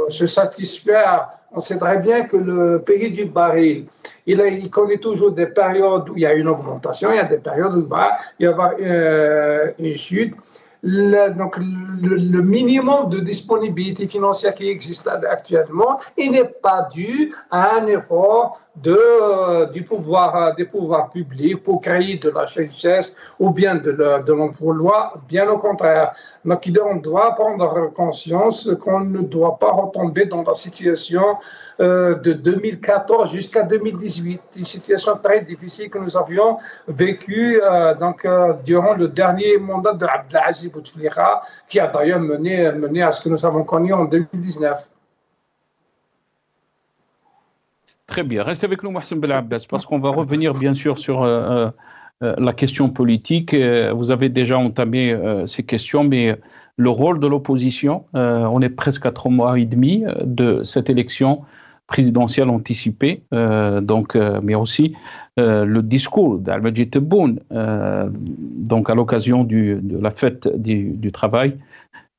se satisfaire. On sait très bien que le prix du baril, il connaît toujours des périodes où il y a une augmentation, il y a des périodes où il va y avoir une chute. Donc, le minimum de disponibilité financière qui existe actuellement, il n'est pas dû à un effort des pouvoirs publics pour créer de la richesse ou bien de l'emploi, bien au contraire. Donc, on doit prendre conscience qu'on ne doit pas retomber dans la situation de 2014 jusqu'à 2018, une situation très difficile que nous avions vécue durant le dernier mandat de Abdelaziz Bouteflika, qui a d'ailleurs mené à ce que nous avons connu en 2019. Très bien. Restez avec nous, Mohsen Belabbas, parce qu'on va revenir bien sûr sur la question politique. Vous avez déjà entamé ces questions, mais le rôle de l'opposition, on est presque à 3 mois et demi de cette élection présidentielle anticipée, mais aussi le discours d'Al-Majid Tebboune, donc à l'occasion de la fête du travail.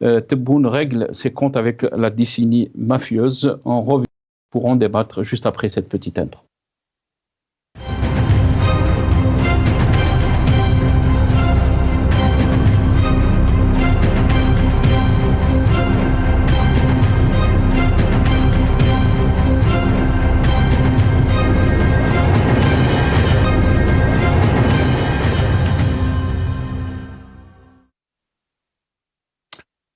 Tebboune règle ses comptes avec la décennie mafieuse. On revient pour en débattre juste après cette petite intro.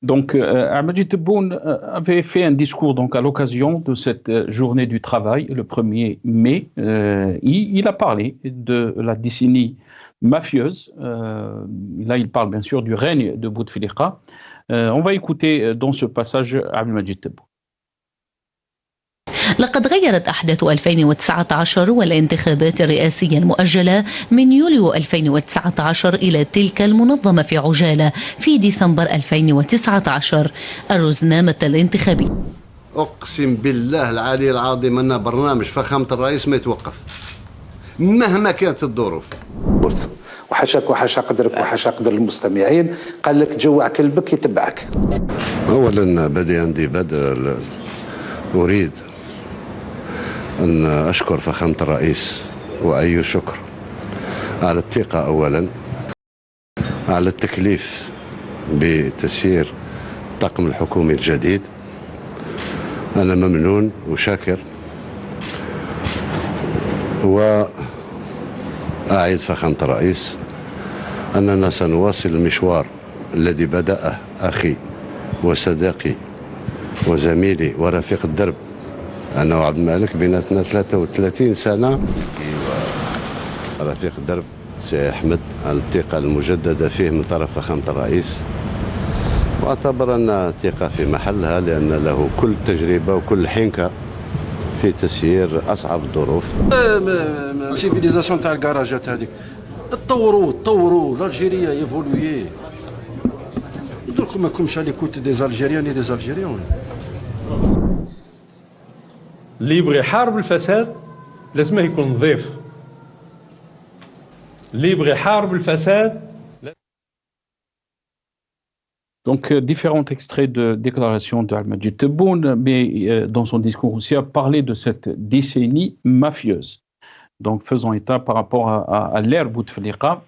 Donc, Al-Majid Tebboune avait fait un discours donc, à l'occasion de cette journée du travail, le 1er mai. Il a parlé de la décennie mafieuse. Là, il parle bien sûr du règne de Bouteflika. On va écouter dans ce passage Al-Majid Tebboune. لقد غيرت أحداث 2019 والانتخابات الرئاسية المؤجلة من يوليو 2019 إلى تلك المنظمة في عجالة في ديسمبر 2019 الرزنامة الانتخابي. أقسم بالله العلي العظيم أن برنامج فخامة الرئيس ما يتوقف مهما كانت الظروف. وحاشاك وحاشا قدرك وحاشا قدر المستمعين، قال لك تجوع كلبك يتبعك. أولا عندي بدء أريد أن أشكر فخامة الرئيس وأي شكر على الثقة أولا، على التكليف بتسيير الطاقم الحكومي الجديد. أنا ممنون وشاكر، وأعيد فخامة الرئيس أننا سنواصل المشوار الذي بدأه أخي وصديقي وزميلي ورفيق الدرب أنا وعبد الملك بيناتنا 33 سنة. رفيق الدرب سي أحمد على الثقة المجددة فيه من طرف فخامة الرئيس، واعتبر أن ثقة في محلها لأن له كل تجربة وكل حنكة في تسيير أصعب الظروف. السيفيليزاسيون تاع الكراجات هذيك تطوروا الألجيريا يفولوي. درك ما كومش على كوت دي زالجيريان دي زالجيريان. اللي يبغي يحارب الفساد لازم يكون نظيف. اللي يبغي يحارب الفساد. Donc, différents extraits de déclaration de Al-Majid Tebboune, mais dans son discours aussi a parlé de cette décennie mafieuse. Donc, faisant état par rapport à l'ère Bouteflika.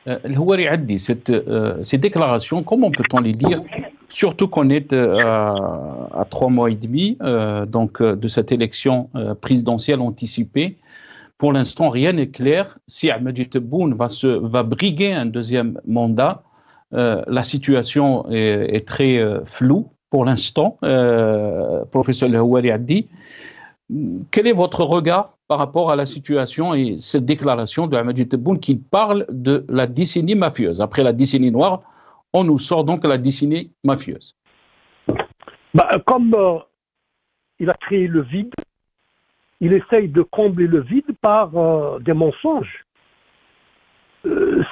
Al-Houari Addi, ces déclarations, comment peut-on les lire, surtout qu'on est à 3 mois et demi de cette élection présidentielle anticipée. Pour l'instant, rien n'est clair. Si Al-Majid Tebboune va briguer un deuxième mandat, la situation est très floue pour l'instant. Professeur Al-Houari Addi, quel est votre regard par rapport à la situation et cette déclaration de Al-Majid Tebboune qui parle de la décennie mafieuse? Après la décennie noire, on nous sort donc la décennie mafieuse. Comme il a créé le vide, il essaye de combler le vide par des mensonges.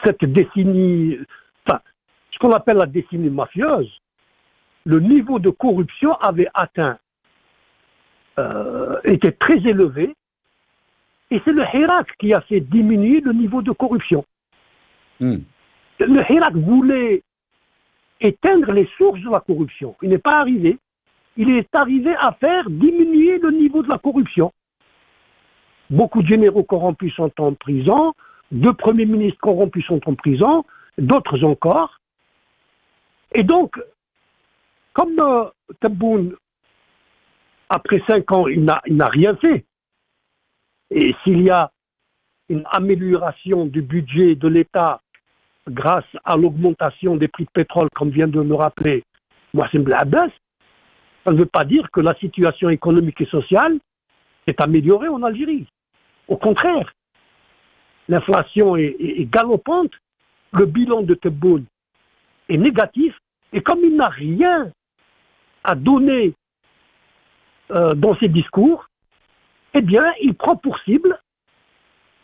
Cette décennie, ce qu'on appelle la décennie mafieuse, le niveau de corruption avait atteint, était très élevé, et c'est le Hirak qui a fait diminuer le niveau de corruption. Le Hirak voulait éteindre les sources de la corruption. Il n'est pas arrivé. Il est arrivé à faire diminuer le niveau de la corruption. Beaucoup de généraux corrompus sont en prison, 2 premiers ministres corrompus sont en prison, d'autres encore. Et donc, comme Tebboune, après 5 ans, il n'a rien fait. Et s'il y a une amélioration du budget de l'État grâce à l'augmentation des prix de pétrole, comme vient de le rappeler Mohsen Abbas, ça ne veut pas dire que la situation économique et sociale est améliorée en Algérie. Au contraire, l'inflation est galopante, le bilan de Tebboune est négatif, et comme il n'a rien à donner dans ses discours, eh bien, il prend pour cible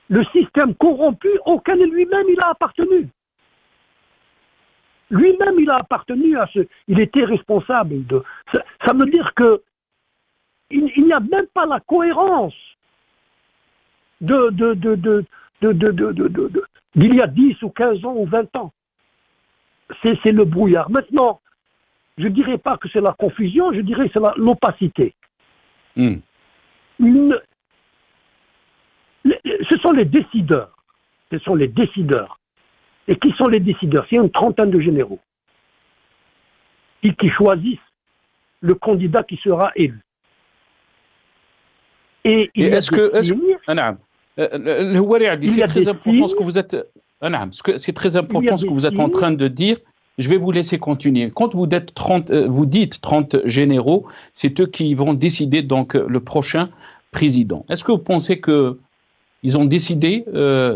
le système corrompu auquel lui-même il a appartenu. Lui-même, il a appartenu à ce... Il était responsable de... Ça veut dire que il n'y a même pas la cohérence d'il y a 10 ou 15 ans ou 20 ans. C'est le brouillard. Maintenant, je ne dirais pas que c'est la confusion, je dirais que c'est l'opacité. Ce sont les décideurs. Ce sont les décideurs. Et qui sont les décideurs? C'est une trentaine de généraux qui choisissent le candidat qui sera élu. Et est-ce que c'est très important ce que vous êtes c'est très important ce que vous êtes en train de dire. Je vais vous laisser continuer. Quand vous dites 30 généraux, c'est eux qui vont décider donc le prochain président. Est-ce que vous pensez que ils ont décidé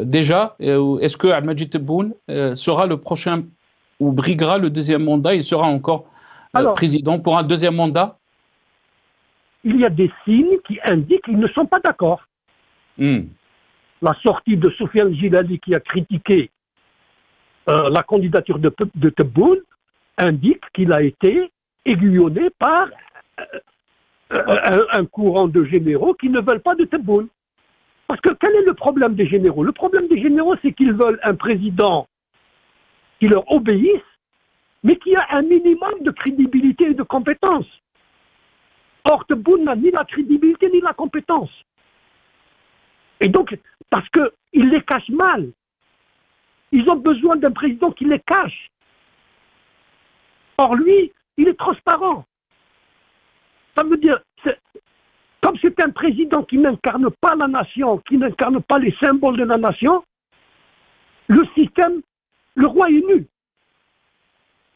déjà, est-ce que Al-Majid Tebboune sera le prochain ou briguera le 2e mandat, il sera encore président pour un 2e mandat? Il y a des signes qui indiquent qu'ils ne sont pas d'accord. La sortie de Soufiane Gilali qui a critiqué la candidature de Tebboune indique qu'il a été aiguillonné par un courant de généraux qui ne veulent pas de Tebboune. Parce que quel est le problème des généraux? Le problème des généraux, c'est qu'ils veulent un président qui leur obéisse, mais qui a un minimum de crédibilité et de compétence. Or, Tebboune n'a ni la crédibilité ni la compétence. Et donc, parce qu'ils les cachent mal. Ils ont besoin d'un président qui les cache. Or, lui, il est transparent. Ça veut dire... Comme c'est un président qui n'incarne pas la nation, qui n'incarne pas les symboles de la nation, le système, le roi est nu.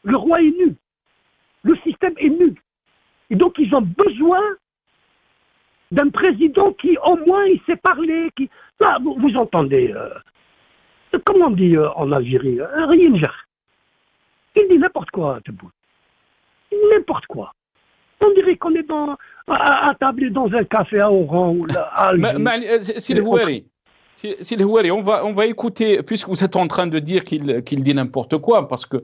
Le roi est nu. Le système est nu. Et donc ils ont besoin d'un président qui au moins il sait parler. Là, vous entendez, comment on dit en Algérie, rien. Il dit n'importe quoi, Tebboune. N'importe quoi. On dirait qu'on est à table dans un café à Oran ou à Alger. Sidi Houari, on va écouter, puisque vous êtes en train de dire qu'il dit n'importe quoi, parce que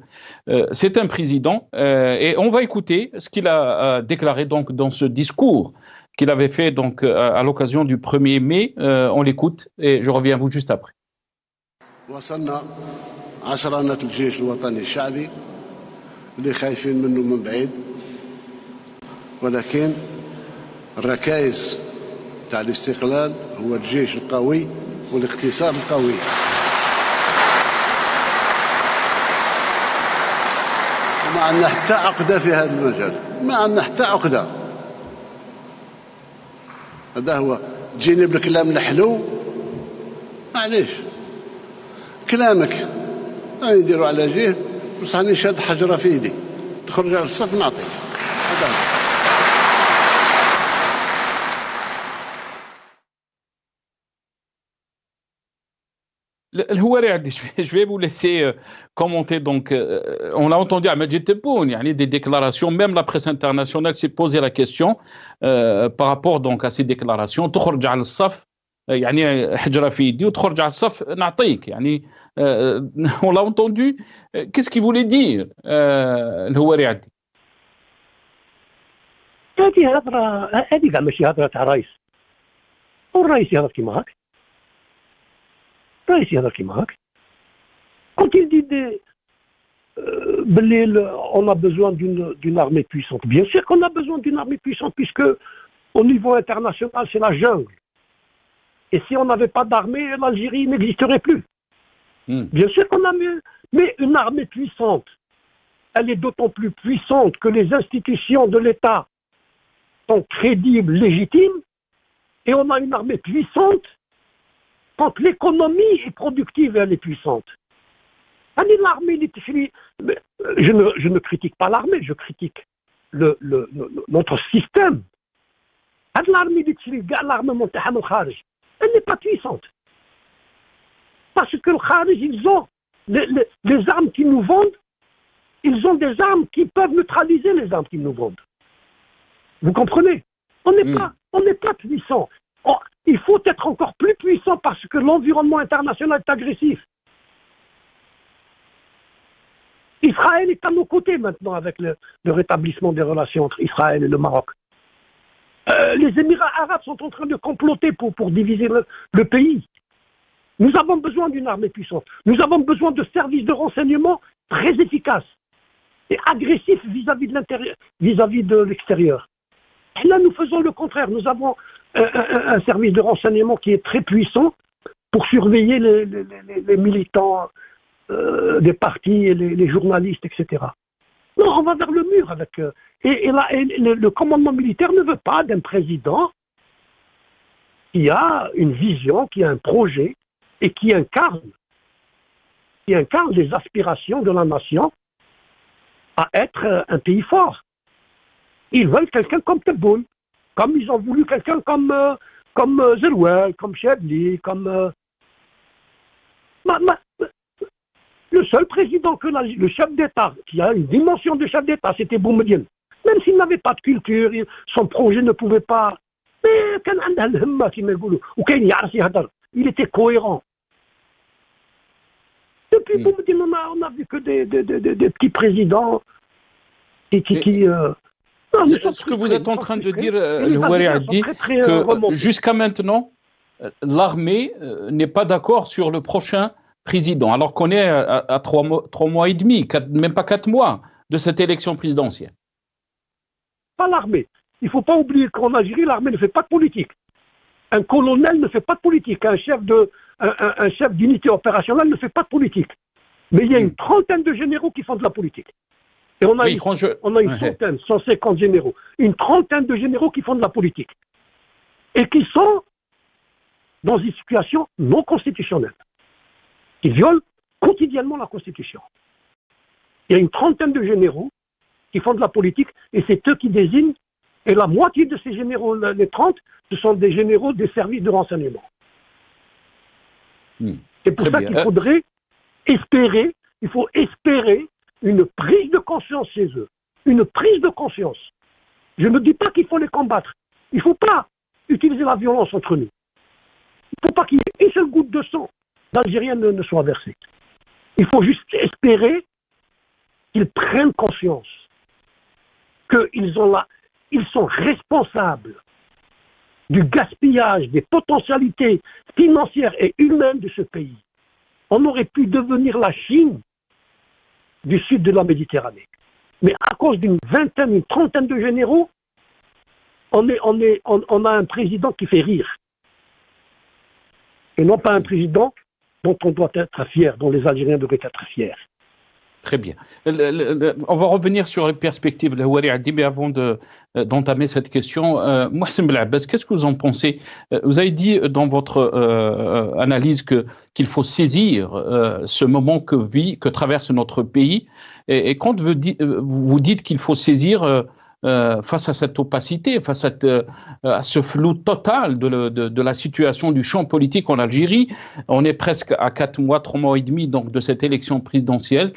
c'est un président, et on va écouter ce qu'il a déclaré donc dans ce discours qu'il avait fait donc à l'occasion du 1er mai. On l'écoute et je reviens à vous juste après. وصلنا عشرات الجيش الوطني الشعبي اللي خايفين منه من بعيد، ولكن الركائز تاع الاستقلال هو الجيش القوي والاقتصاد القوي. ما عندنا حتى عقدة في هذا المجال، ما عندنا حتى عقدة. هذا هو تجيني بالكلام الحلو، معليش كلامك راني نديرو على جهه بصح راني شاد حجره في يدي، تخرج على الصف نعطيك. Je vais vous laisser commenter. Donc, on l'a entendu à Majid Tebboune, il y a des déclarations. Même la presse internationale s'est posé la question par rapport donc à ces déclarations. تخرج على الصف يعني حجرة في يدي وتخرج على الصف نعطيك يعني on l'a entendu. Qu'est-ce qu'il voulait dire الهواري عدي؟ هذه كاع ماشي هضره تاع رئيس. والرئيس يهضر كيما هاك. Quand il dit on a besoin d'une armée puissante, bien sûr qu'on a besoin d'une armée puissante puisque au niveau international c'est la jungle. Et si on n'avait pas d'armée, l'Algérie n'existerait plus. Bien sûr qu'on a mieux, mais une armée puissante, elle est d'autant plus puissante que les institutions de l'État sont crédibles, légitimes, et on a une armée puissante quand l'économie est productive et elle est puissante. L'armée, je ne critique pas l'armée, je critique notre système. L'armée, l'armement, elle n'est pas puissante. Parce que le Kharij, ils ont les armes qu'ils nous vendent, ils ont des armes qui peuvent neutraliser les armes qu'ils nous vendent. Vous comprenez? On n'est pas puissant. Il faut être encore plus puissant parce que l'environnement international est agressif. Israël est à nos côtés maintenant avec le rétablissement des relations entre Israël et le Maroc. Les Émirats arabes sont en train de comploter pour diviser le pays. Nous avons besoin d'une armée puissante. Nous avons besoin de services de renseignement très efficaces et agressifs vis-à-vis de l'intérieur, vis-à-vis de l'extérieur. Et là, nous faisons le contraire. Nous avons un service de renseignement qui est très puissant pour surveiller les militants des partis, et les journalistes, etc. Non, on va vers le mur avec eux. Et le commandement militaire ne veut pas d'un président qui a une vision, qui a un projet et qui incarne les aspirations de la nation à être un pays fort. Ils veulent quelqu'un comme Tebboune, comme ils ont voulu quelqu'un comme Zerouel, comme Chebli, comme... Le seul président que le chef d'État, qui a une dimension de chef d'État, c'était Boumediene. Même s'il n'avait pas de culture, son projet ne pouvait pas... Mais il était cohérent. Depuis Boumediene, on a vu que des petits présidents qui ce que vous êtes en train de dire, Houari Addi, que jusqu'à maintenant, l'armée n'est pas d'accord sur le prochain président, alors qu'on est à 3 mois et demi, même pas 4 mois de cette élection présidentielle. Pas l'armée. Il ne faut pas oublier qu'en Algérie, l'armée ne fait pas de politique. Un colonel ne fait pas de politique. Un chef d'unité opérationnelle ne fait pas de politique. Mais il y a une trentaine de généraux qui font de la politique. Et on a une centaine, 150 généraux. Une trentaine de généraux qui font de la politique. Et qui sont dans une situation non constitutionnelle. Qui violent quotidiennement la Constitution. Il y a une trentaine de généraux qui font de la politique et c'est eux qui désignent. Et la moitié de ces généraux, les 30, ce sont des généraux des services de renseignement. C'est pour ça qu'il faudrait espérer, une prise de conscience chez eux. Une prise de conscience. Je ne dis pas qu'il faut les combattre. Il ne faut pas utiliser la violence entre nous. Il ne faut pas qu'il y ait une seule goutte de sang d'Algériens ne soit versée. Il faut juste espérer qu'ils prennent conscience qu'ils sont responsables du gaspillage des potentialités financières et humaines de ce pays. On aurait pu devenir la Chine du sud de la Méditerranée. Mais à cause d'une vingtaine, une trentaine de généraux, on a un président qui fait rire. Et non pas un président dont on doit être fier, dont les Algériens devraient être fiers. Très bien. On va revenir sur les perspectives, le Houari Addi, mais avant d'entamer cette question, Mohsen Belabès, qu'est-ce que vous en pensez? Vous avez dit dans votre analyse qu'il faut saisir ce moment que traverse notre pays, et quand vous dites qu'il faut saisir face à cette opacité, face à ce flou total de la situation du champ politique en Algérie. On est presque à 4 mois, 3 mois et demi donc, de cette élection présidentielle.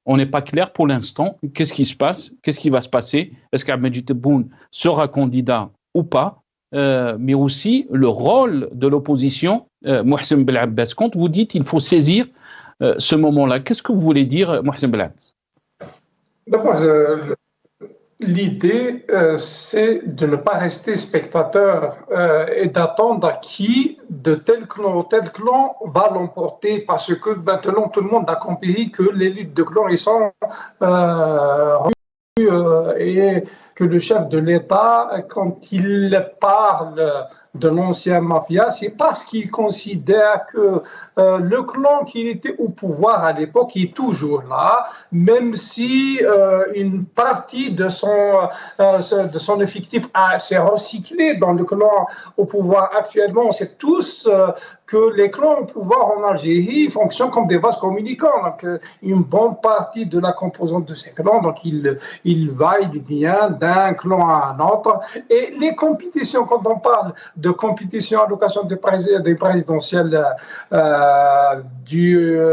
On n'est pas clair pour l'instant. Qu'est-ce qui se passe? Qu'est-ce qui va se passer? Est-ce qu'Ahmed Tebboune sera candidat ou pas? Mais aussi le rôle de l'opposition, Mohsen Belabès. Quand vous dites qu'il faut saisir ce moment-là, qu'est-ce que vous voulez dire, Mohsen Belabès? D'abord, l'idée, c'est de ne pas rester spectateur et d'attendre qui de tel clan va l'emporter, parce que maintenant tout le monde a compris que les luttes de clans ils sont et que le chef de l'État, quand il parle de l'ancien mafia, c'est parce qu'il considère que le clan qui était au pouvoir à l'époque est toujours là, même si une partie de son effectif s'est recyclé dans le clan au pouvoir actuellement. On sait tous que les clans au pouvoir en Algérie fonctionnent comme des vases communicants. Donc, une bonne partie de la composante de ces clans, donc il va, il vient d'un clan à un autre. Et les compétitions, quand on parle de compétition à l'occasion des présidentielles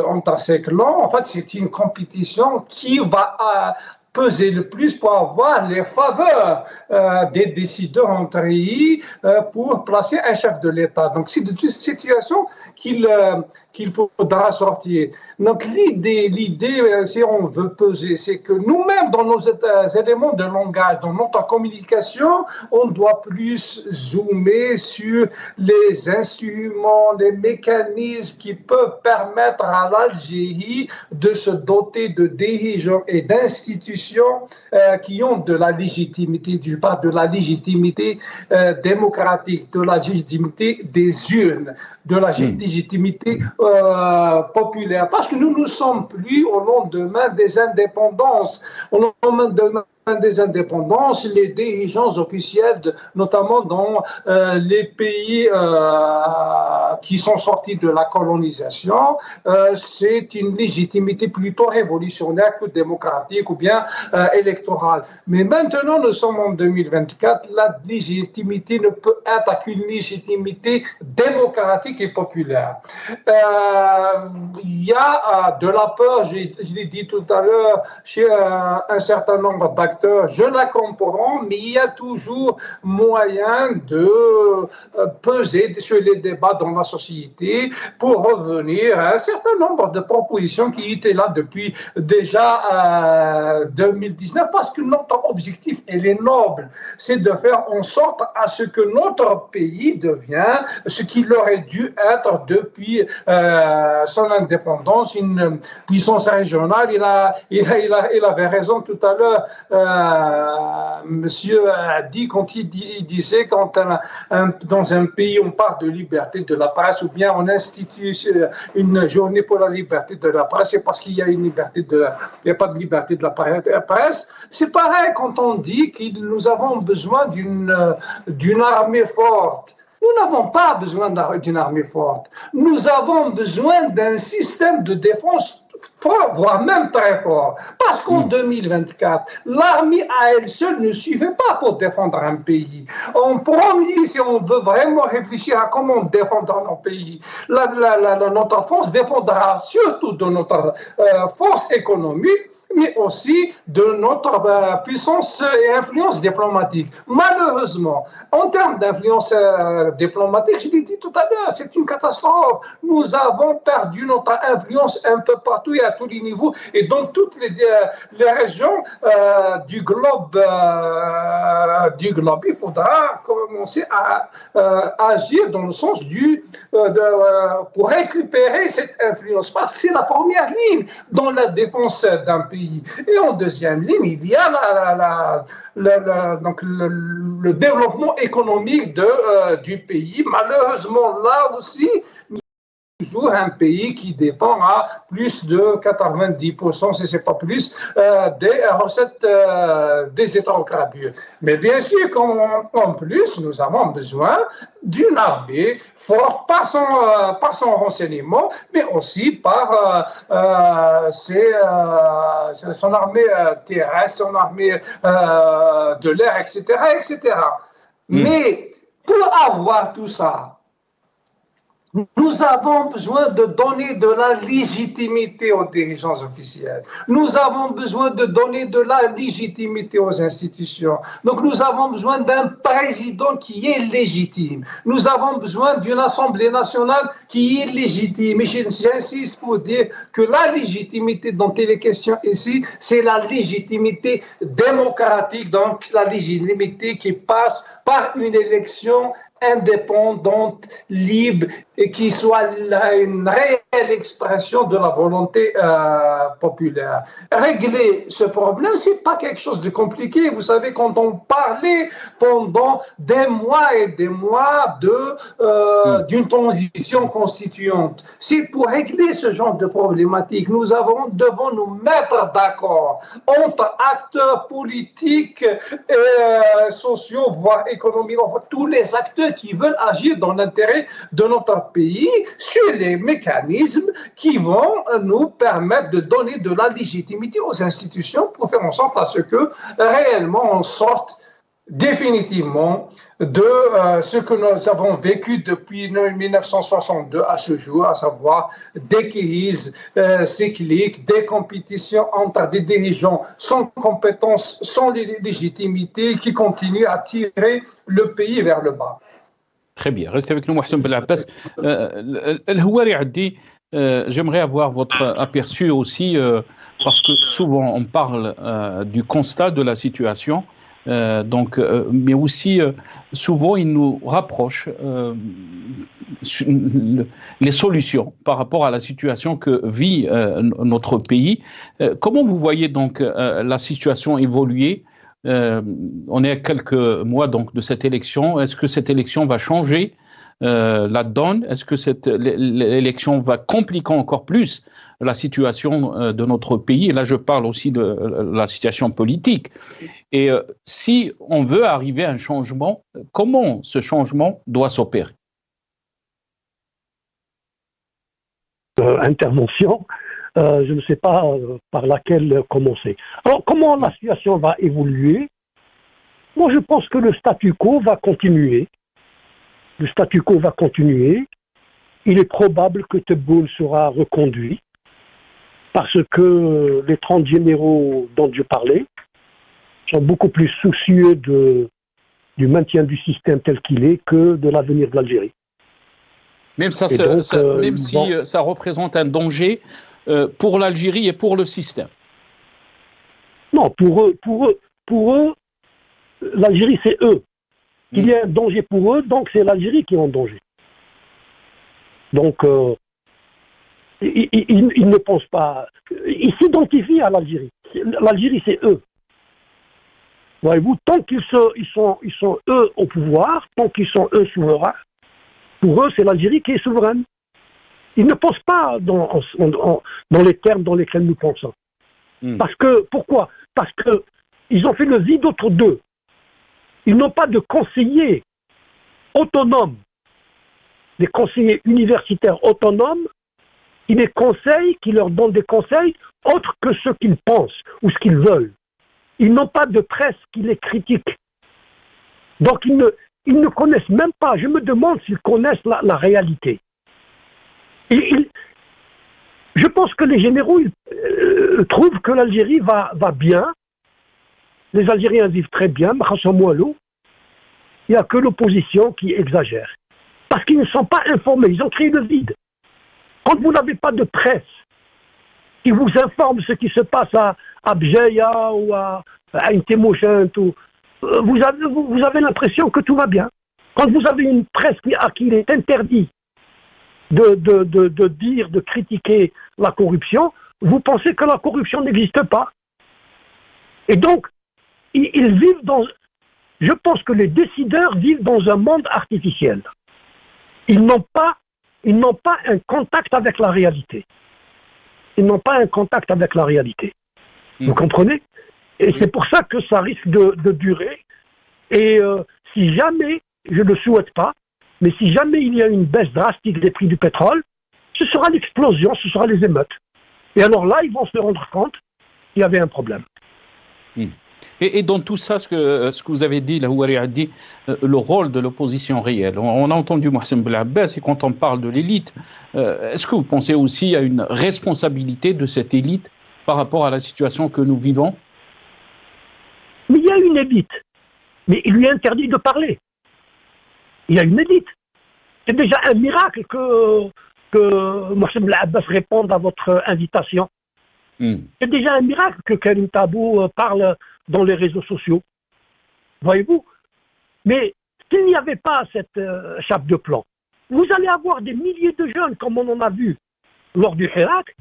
entre ces clans, en fait, c'est une compétition qui va peser le plus pour avoir les faveurs des décideurs en pays pour placer un chef de l'État. Donc, c'est de toute cette situation qu'il faudra sortir. Donc, l'idée, si on veut peser, c'est que nous-mêmes, dans nos éléments de langage, dans notre communication, on doit plus zoomer sur les instruments, les mécanismes qui peuvent permettre à l'Algérie de se doter de dirigeants et d'institutions qui ont de la légitimité, je parle de la légitimité démocratique, de la légitimité des urnes, de la légitimité populaire. Parce que nous ne sommes plus au lendemain des indépendances, au lendemain des indépendances, les dirigeants officiels, notamment dans les pays qui sont sortis de la colonisation, c'est une légitimité plutôt révolutionnaire que démocratique ou bien électorale. Mais maintenant, nous sommes en 2024, la légitimité ne peut être qu'une légitimité démocratique et populaire. Il y a de la peur, je l'ai dit tout à l'heure, chez un certain nombre d'acteurs. Je la comprends, mais il y a toujours moyen de peser sur les débats dans la société pour revenir à un certain nombre de propositions qui étaient là depuis déjà 2019, parce que notre objectif, elle est noble, c'est de faire en sorte à ce que notre pays devienne ce qu'il aurait dû être depuis son indépendance, une puissance régionale. Il avait raison tout à l'heure. Monsieur a dit, quand il disait quand dans un pays on parle de liberté de la presse ou bien on institue une journée pour la liberté de la presse, c'est parce qu'il y a il n'y a pas de liberté de la presse. C'est pareil quand on dit que nous avons besoin d'une armée forte. Nous n'avons pas besoin d'une armée forte. Nous avons besoin d'un système de défense fort, voire même très fort. Parce qu'en 2024, l'armée à elle seule ne suffit pas pour défendre un pays. En premier, si on veut vraiment réfléchir à comment défendre notre pays, notre force dépendra surtout de notre force économique, mais aussi de notre puissance et influence diplomatique. Malheureusement, en termes d'influence diplomatique, je l'ai dit tout à l'heure, c'est une catastrophe. Nous avons perdu notre influence un peu partout et à tous les niveaux et dans toutes les régions du globe. Il faudra commencer à agir dans le sens pour récupérer cette influence, parce que c'est la première ligne dans la défense d'un pays. Et en deuxième ligne, il y a donc le développement économique du pays. Malheureusement, là aussi, nous toujours un pays qui dépend à plus de 90%, si ce n'est pas plus, des recettes des hydrocarbures. Mais bien sûr qu'en plus, nous avons besoin d'une armée forte par son renseignement, mais aussi par son armée terrestre, son armée de l'air, etc., etc. Mais pour avoir tout ça, nous avons besoin de donner de la légitimité aux dirigeants officiels. Nous avons besoin de donner de la légitimité aux institutions. Donc nous avons besoin d'un président qui est légitime. Nous avons besoin d'une Assemblée nationale qui est légitime. Et j'insiste pour dire que la légitimité dont il est question ici, c'est la légitimité démocratique, donc la légitimité qui passe par une élection indépendante, libre et qui soit une réelle expression de la volonté populaire. Régler ce problème, c'est pas quelque chose de compliqué. Vous savez, quand on parlait pendant des mois et des mois d'une transition constituante, c'est pour régler ce genre de problématique, nous devons nous mettre d'accord entre acteurs politiques et sociaux, voire économiques, enfin, tous les acteurs qui veulent agir dans l'intérêt de notre pays sur les mécanismes qui vont nous permettre de donner de la légitimité aux institutions pour faire en sorte à ce que réellement on sorte définitivement de ce que nous avons vécu depuis 1962 à ce jour, à savoir des crises cycliques, des compétitions entre des dirigeants sans compétences, sans légitimité, qui continuent à tirer le pays vers le bas. Très bien. Restez avec nous, Mohsen Belabbas. El-Houari Addi, j'aimerais avoir votre aperçu aussi, parce que souvent on parle du constat de la situation, mais aussi souvent il nous rapproche les solutions par rapport à la situation que vit notre pays. Comment vous voyez donc la situation évoluer? On est à quelques mois donc de cette élection. Est-ce que cette élection va changer la donne? Est-ce que cette élection va compliquer encore plus la situation de notre pays? Et là, je parle aussi de la situation politique. Et si on veut arriver à un changement, comment ce changement doit s'opérer? Intervention. Je ne sais pas par laquelle commencer. Alors, comment la situation va évoluer? Moi, je pense que le statu quo va continuer. Le statu quo va continuer. Il est probable que Tebboune sera reconduit parce que les 30 généraux dont je parlais sont beaucoup plus soucieux du maintien du système tel qu'il est que de l'avenir de l'Algérie. Même si ça représente un danger pour l'Algérie et pour le système. Non, pour eux, l'Algérie c'est eux. Il y a un danger pour eux, donc c'est l'Algérie qui est en danger. Donc, ils ne pensent pas. Ils s'identifient à l'Algérie. L'Algérie c'est eux. Voyez-vous, tant qu'ils sont eux au pouvoir, tant qu'ils sont eux souverains, pour eux c'est l'Algérie qui est souveraine. Ils ne pensent pas dans les termes dans lesquels nous pensons. Pourquoi? Parce qu'ils ont fait le vide autour d'eux. Ils n'ont pas de conseillers autonomes, des conseillers universitaires autonomes, qui les conseillent, qui leur donnent des conseils autres que ce qu'ils pensent ou ce qu'ils veulent. Ils n'ont pas de presse qui les critique. Donc ils ne connaissent même pas. Je me demande s'ils connaissent la réalité. Je pense que les généraux trouvent que l'Algérie va bien. Les Algériens vivent très bien. Il n'y a que l'opposition qui exagère. Parce qu'ils ne sont pas informés. Ils ont créé le vide. Quand vous n'avez pas de presse qui vous informe ce qui se passe à Bjeya ou à Intemouchent, vous avez l'impression que tout va bien. Quand vous avez une presse à qui il est interdit de dire, de critiquer la corruption, vous pensez que la corruption n'existe pas. Et donc, ils vivent dans... Je pense que les décideurs vivent dans un monde artificiel. Ils n'ont pas ils n'ont pas un contact avec la réalité. Ils n'ont pas un contact avec la réalité. Vous comprenez? Et c'est pour ça que ça risque de durer. Et si jamais, je ne le souhaite pas, mais si jamais il y a une baisse drastique des prix du pétrole, ce sera l'explosion, ce sera les émeutes. Et alors là, ils vont se rendre compte qu'il y avait un problème. Et dans tout ça, ce que vous avez dit, là, Houari a dit, le rôle de l'opposition réelle. On a entendu Mohsen Belabès, et quand on parle de l'élite, est-ce que vous pensez aussi à une responsabilité de cette élite par rapport à la situation que nous vivons? Mais il y a une élite, mais il lui est interdit de parler. Il y a une élite. C'est déjà un miracle que Mohsen Belabès réponde à votre invitation. C'est déjà un miracle que Karim Tabou parle dans les réseaux sociaux. Voyez-vous? Mais s'il n'y avait pas cette chape de plomb, vous allez avoir des milliers de jeunes, comme on en a vu lors du Hirak,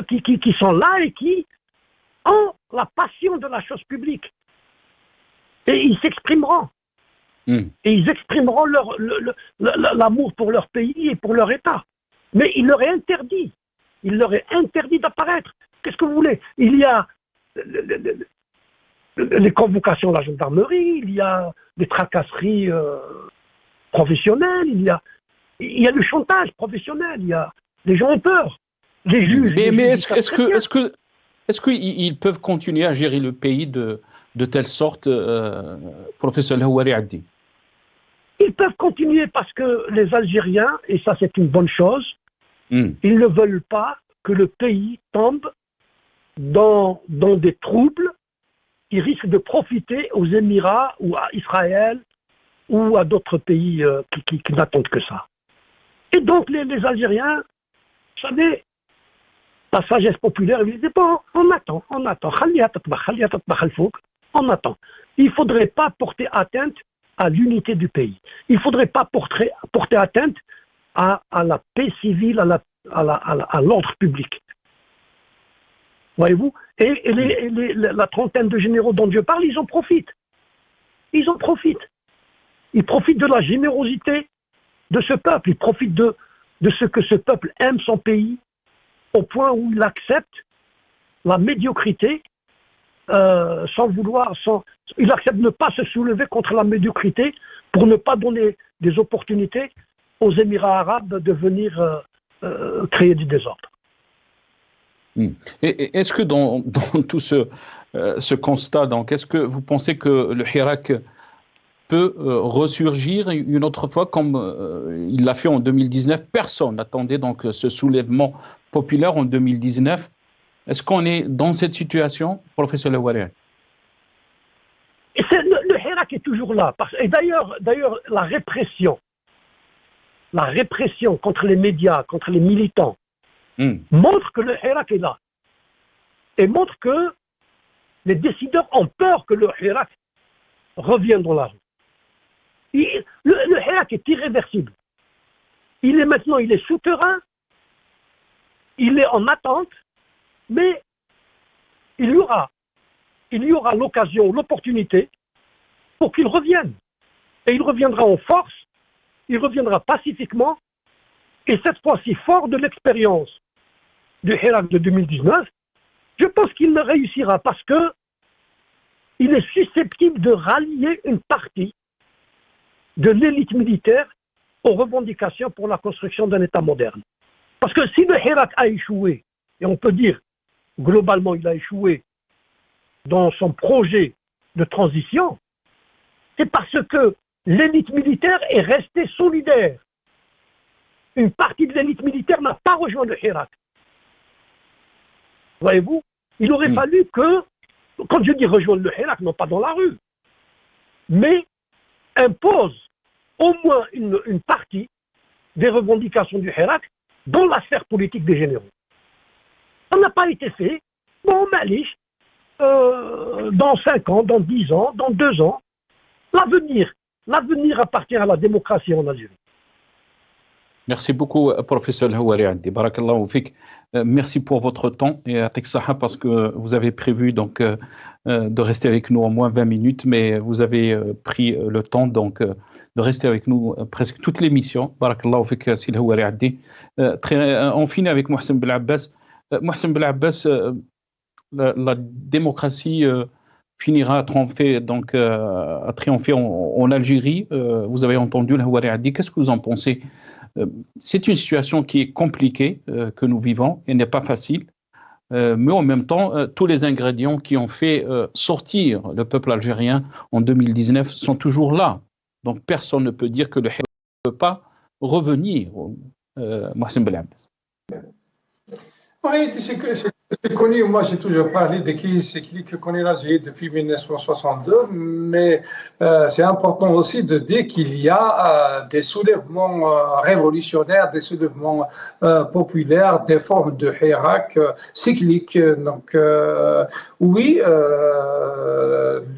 qui sont là et qui ont la passion de la chose publique. Et ils s'exprimeront. Et ils exprimeront l'amour pour leur pays et pour leur État. Mais il leur est interdit. Il leur est interdit d'apparaître. Qu'est-ce que vous voulez? Il y a les convocations de la gendarmerie, il y a des tracasseries professionnelles, il y a le chantage professionnel, les gens ont peur. Les juges. Mais est-ce qu'ils peuvent continuer à gérer le pays de telle sorte, professeur Houari Addi? Ils peuvent continuer parce que les Algériens, et ça c'est une bonne chose, ils ne veulent pas que le pays tombe dans des troubles qui risquent de profiter aux Émirats ou à Israël ou à d'autres pays qui n'attendent que ça. Et donc les Algériens, vous savez, la sagesse populaire, ils disaient bon, on attend. On attend. Il ne faudrait pas porter atteinte à l'unité du pays. Il ne faudrait pas porter atteinte à la paix civile, à l'ordre public. Voyez-vous? Et la trentaine de généraux dont Dieu parle, ils en profitent. Ils en profitent. Ils profitent de la générosité de ce peuple. Ils profitent de ce que ce peuple aime son pays au point où il accepte la médiocrité il accepte de ne pas se soulever contre la médiocrité pour ne pas donner des opportunités aux Émirats arabes de venir créer du désordre. Et est-ce que dans tout ce constat, donc, est-ce que vous pensez que le Hirak peut ressurgir une autre fois comme il l'a fait en 2019? Personne n'attendait donc ce soulèvement populaire en 2019. Est-ce qu'on est dans cette situation, professeur Houari? Le Hirak est toujours là. Et d'ailleurs, la répression contre les médias, contre les militants, montre que le Hirak est là. Et montre que les décideurs ont peur que le Hirak revienne dans la rue. Le Hirak est irréversible. Il est souterrain, il est en attente, mais il y aura l'occasion, l'opportunité pour qu'il revienne. Et il reviendra en force, il reviendra pacifiquement, et cette fois-ci, fort de l'expérience du Hirak de 2019, je pense qu'il ne réussira parce que il est susceptible de rallier une partie de l'élite militaire aux revendications pour la construction d'un État moderne. Parce que si le Hirak a échoué, et on peut dire globalement il a échoué dans son projet de transition, c'est parce que l'élite militaire est restée solidaire. Une partie de l'élite militaire n'a pas rejoint le Hirak. Voyez-vous, il aurait fallu que, quand je dis rejoindre le Hirak, non pas dans la rue, mais impose au moins une partie des revendications du Hirak dans la sphère politique des généraux. Ça n'a pas été fait. Bon, Malish, dans 5 ans, dans 10 ans, dans 2 ans, l'avenir appartient à la démocratie en Algérie. Merci beaucoup, professeur Houari Addi. Barakallahu fik. Merci pour votre temps et à Texaha parce que vous avez prévu donc de rester avec nous au moins 20 minutes, mais vous avez pris le temps donc de rester avec nous presque toute l'émission. Barakallahu fik, Sil Houari Addi. On finit avec Mohsen Belabbas. Mohsen Belabbas, la démocratie finira à triompher, en Algérie. Vous avez entendu le Houari Addi. Qu'est-ce que vous en pensez? C'est une situation qui est compliquée que nous vivons et n'est pas facile, mais en même temps, tous les ingrédients qui ont fait sortir le peuple algérien en 2019 sont toujours là. Donc personne ne peut dire que le Hirak ne peut pas revenir. Mohsen Belabbas. Oui, c'est connu. Moi, j'ai toujours parlé des crises cycliques que connaît l'Algérie depuis 1962, mais c'est important aussi de dire qu'il y a des soulèvements révolutionnaires, des soulèvements populaires, des formes de Hirak cycliques. Donc, oui,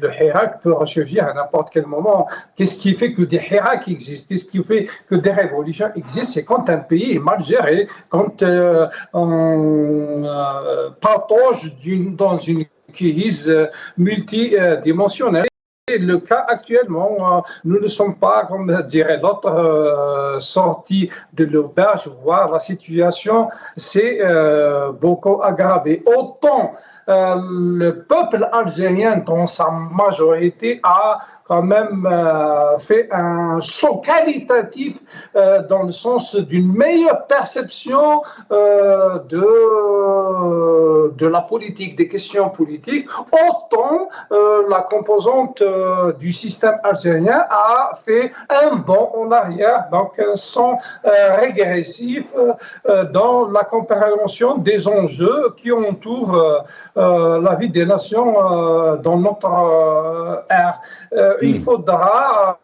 le Hirak peut ressurgir à n'importe quel moment. Qu'est-ce qui fait que des Hirak existent? Qu'est-ce qui fait que des révolutions existent? C'est quand un pays est mal géré, quand on partage dans une crise multidimensionnelle. Le cas actuellement, nous ne sommes pas, comme dirait l'autre, sortis de l'auberge, voire la situation s'est beaucoup aggravée. Autant le peuple algérien, dans sa majorité, a quand même fait un saut qualitatif dans le sens d'une meilleure perception de la politique, des questions politiques. Autant la composante du système algérien a fait un bond en arrière, donc un saut régressif dans la compréhension des enjeux qui entourent la vie des nations dans notre ère. Il faudra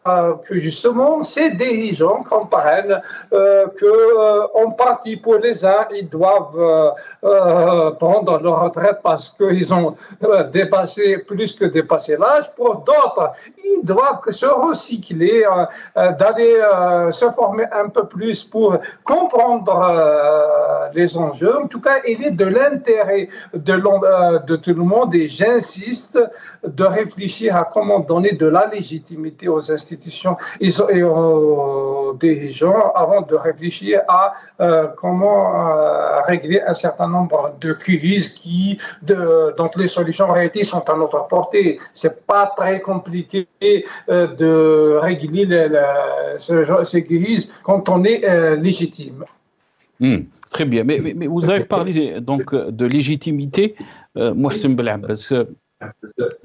que justement ces dirigeants comprennent qu'en partie pour les uns, ils doivent prendre leur retraite parce qu'ils ont dépassé plus que dépassé l'âge. Pour d'autres, ils doivent se recycler, d'aller se former un peu plus pour comprendre les enjeux. En tout cas, il est de l'intérêt de tout le monde et j'insiste de réfléchir à comment donner de la légitimité aux institutions et aux dirigeants avant de réfléchir à comment régler un certain nombre de crises dont les solutions en réalité sont à notre portée. C'est pas très compliqué de régler ces crises quand on est légitime. Très bien, mais vous avez parlé donc de légitimité, Mohsen Belabbas.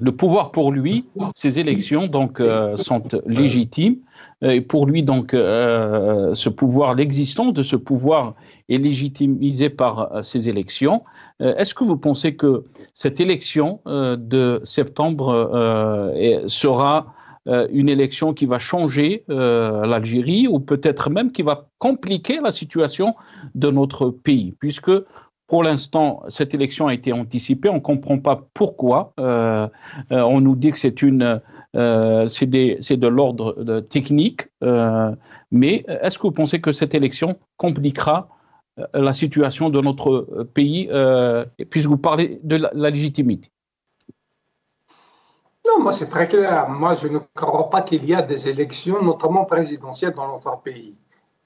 Le pouvoir pour lui, ces élections donc sont légitimes. Et pour lui donc ce pouvoir, l'existence de ce pouvoir est légitimisée par ces élections. Est-ce que vous pensez que cette élection de septembre sera une élection qui va changer l'Algérie ou peut-être même qui va compliquer la situation de notre pays, puisque pour l'instant, cette élection a été anticipée. On ne comprend pas pourquoi. On nous dit que c'est de l'ordre technique. Mais est-ce que vous pensez que cette élection compliquera la situation de notre pays, puisque vous parlez de la légitimité? Non, moi c'est très clair. Moi je ne crois pas qu'il y a des élections, notamment présidentielles, dans notre pays.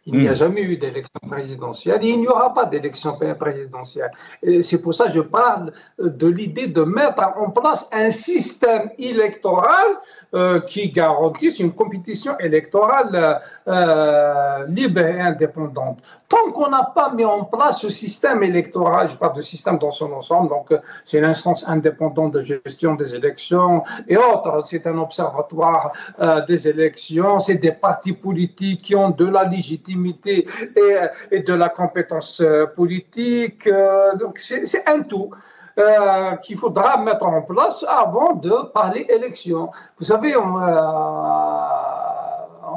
Il n'y a jamais eu d'élection présidentielle et il n'y aura pas d'élection présidentielle. Et c'est pour ça que je parle de l'idée de mettre en place un système électoral qui garantisse une compétition électorale libre et indépendante. Tant qu'on n'a pas mis en place ce système électoral, je parle de système dans son ensemble, donc c'est une instance indépendante de gestion des élections et autres, c'est un observatoire des élections, c'est des partis politiques qui ont de la légitimité et de la compétence politique, donc c'est un tout. Qu'il faudra mettre en place avant de parler élection. Vous savez,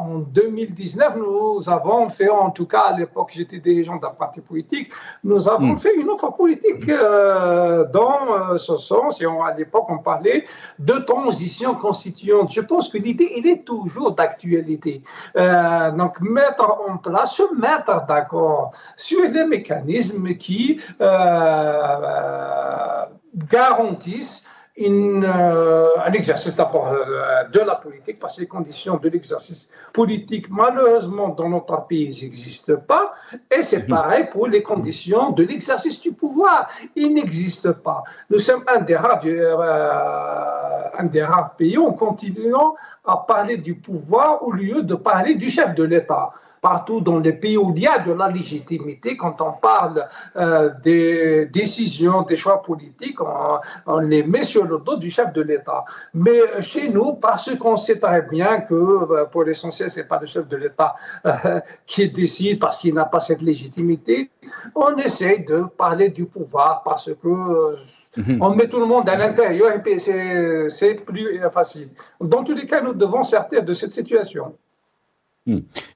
en 2019, nous avons fait, en tout cas à l'époque, j'étais dirigeant d'un parti politique, nous avons fait une offre politique dans ce sens, et à l'époque, on parlait de transition constituante. Je pense que l'idée, elle est toujours d'actualité. Donc, mettre en place, se mettre d'accord sur les mécanismes qui garantissent un exercice d'abord de la politique, parce que les conditions de l'exercice politique, malheureusement, dans notre pays, n'existent pas. Et c'est pareil pour les conditions de l'exercice du pouvoir. Ils n'existent pas. Nous sommes un des rares pays où on continue à parler du pouvoir au lieu de parler du chef de l'État. Partout dans les pays où il y a de la légitimité, quand on parle des décisions, des choix politiques, on les met sur le dos du chef de l'État. Mais chez nous, parce qu'on sait très bien que pour l'essentiel, ce n'est pas le chef de l'État qui décide parce qu'il n'a pas cette légitimité, on essaie de parler du pouvoir parce que on met tout le monde à l'intérieur et puis c'est plus facile. Dans tous les cas, nous devons sortir de cette situation.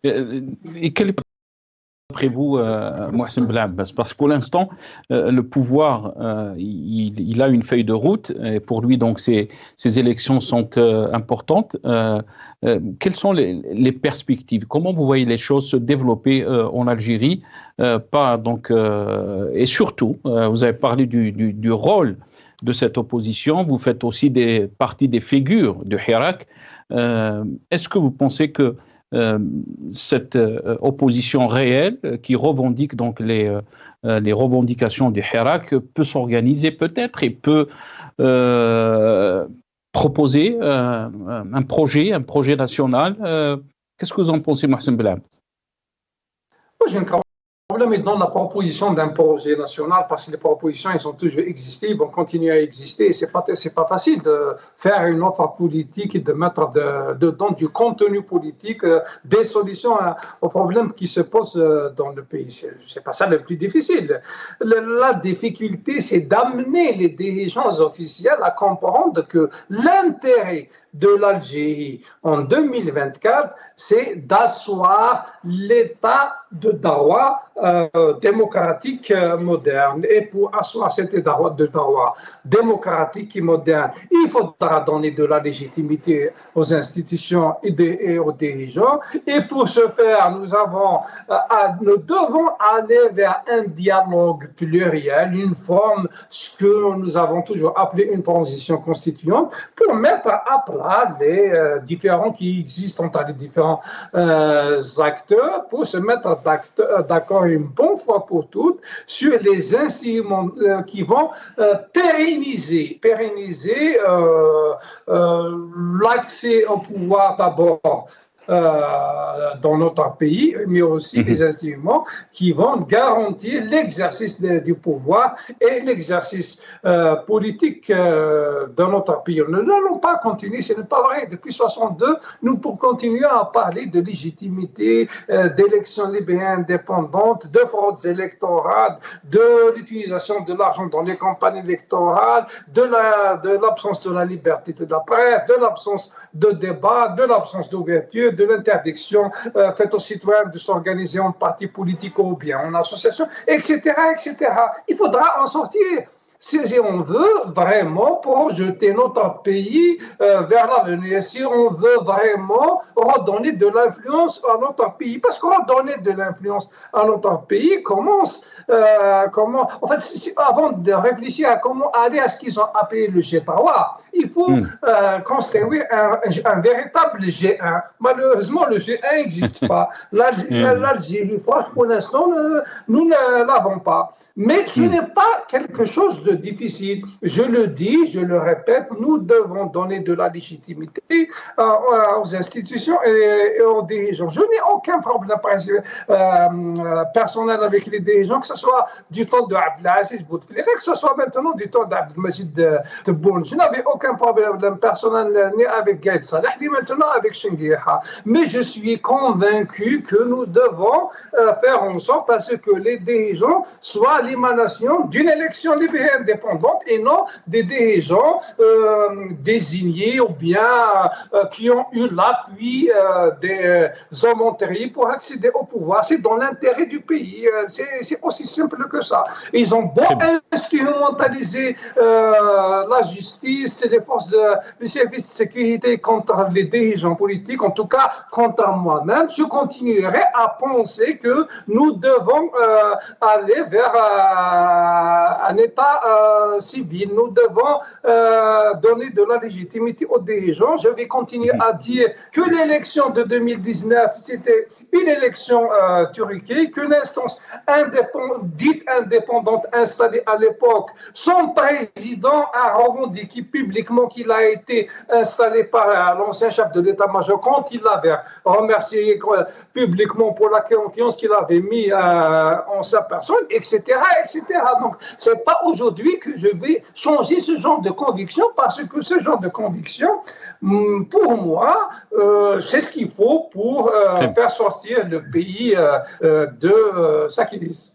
Et quel est après vous, Mohsen Belabès, parce que pour l'instant, le pouvoir, il a une feuille de route, et pour lui, donc, ces élections sont importantes. Quelles sont les perspectives? Comment vous voyez les choses se développer en Algérie? Et surtout, vous avez parlé du rôle de cette opposition, vous faites aussi partie des figures du Hirak. Est-ce que vous pensez que cette opposition réelle qui revendique donc les revendications du Hirak peut s'organiser peut-être et peut proposer un projet national? Qu'est-ce que vous en pensez, Mohsen Belabès? J'ai un problème dans la proposition d'un projet national, parce que les propositions, elles ont toujours existé, ils vont continuer à exister. C'est pas facile de faire une offre politique et de mettre dedans du contenu politique, des solutions aux problèmes qui se posent dans le pays. C'est pas ça le plus difficile. La difficulté, c'est d'amener les dirigeants officiels à comprendre que l'intérêt de l'Algérie en 2024, c'est d'asseoir l'état de droit démocratique moderne. Et pour asseoir cet état de droit démocratique et moderne, il faudra donner de la légitimité aux institutions et aux dirigeants. Et pour ce faire, nous devons aller vers un dialogue pluriel, une forme, ce que nous avons toujours appelé une transition constituante, pour mettre à plat les différends qui existent entre les différents acteurs, pour se mettre d'accord une bonne fois pour toutes sur les instruments qui vont pérenniser l'accès au pouvoir d'abord dans notre pays, mais aussi les instruments qui vont garantir l'exercice du pouvoir et l'exercice politique dans notre pays. Nous n'allons pas continuer, ce n'est pas vrai. Depuis 1962, nous continuons à parler de légitimité, d'élections libres et indépendantes, de fraudes électorales, de l'utilisation de l'argent dans les campagnes électorales, de l'absence de la liberté de la presse, de l'absence de débat, de l'absence d'ouverture, de l'interdiction faite aux citoyens de s'organiser en parti politique ou bien en association, etc., etc. Il faudra en sortir. Si on veut vraiment projeter notre pays vers l'avenir, si on veut vraiment redonner de l'influence à notre pays, parce que redonner de l'influence à notre pays commence en fait, avant de réfléchir à comment aller à ce qu'ils ont appelé le G3, il faut construire un véritable G1. Malheureusement, le G1 n'existe pas. L'Algérie, pour l'instant, nous ne l'avons pas. Mais ce n'est pas quelque chose de difficile. Je le dis, je le répète, nous devons donner de la légitimité aux institutions et aux dirigeants. Je n'ai aucun problème personnel avec les dirigeants, que ce soit du temps de Abdelaziz Bouteflika, que ce soit maintenant du temps d'Abdelmajid Tebboune. Je n'avais aucun problème problème personnel ni avec Gaïd Salah, ni maintenant avec Chenguiha. Mais je suis convaincu que nous devons faire en sorte à ce que les dirigeants soient l'émanation d'une élection libre et indépendante et non des dirigeants désignés ou bien qui ont eu l'appui des hommes antérieurs pour accéder au pouvoir. C'est dans l'intérêt du pays. C'est aussi simple que ça. Ils ont beau instrumentaliser la justice et les services de sécurité contre les dirigeants politiques, en tout cas contre moi-même, je continuerai à penser que nous devons aller vers un État civil. Nous devons donner de la légitimité aux dirigeants. Je vais continuer à dire que l'élection de 2019, c'était une élection truquée, qu'une instance dite indépendante installée à l'époque, son président a revendiqué publiquement qu'il a été installé par l'ancien chef de l'état-major quand il l'avait remercié publiquement pour la confiance qu'il avait mis en sa personne, etc., etc. Donc, c'est pas aujourd'hui que je vais changer ce genre de conviction, parce que ce genre de conviction, pour moi, c'est ce qu'il faut pour faire sortir le pays de sa crise.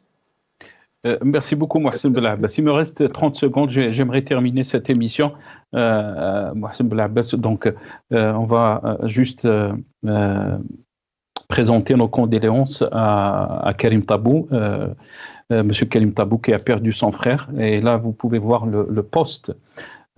Merci beaucoup, Mohsen Belabbas. Il me reste 30 secondes. J'aimerais terminer cette émission. Mohsen Belabbas, donc, on va juste présenter nos condoléances à Karim Tabou, Monsieur Karim Tabou qui a perdu son frère. Et là, vous pouvez voir le poste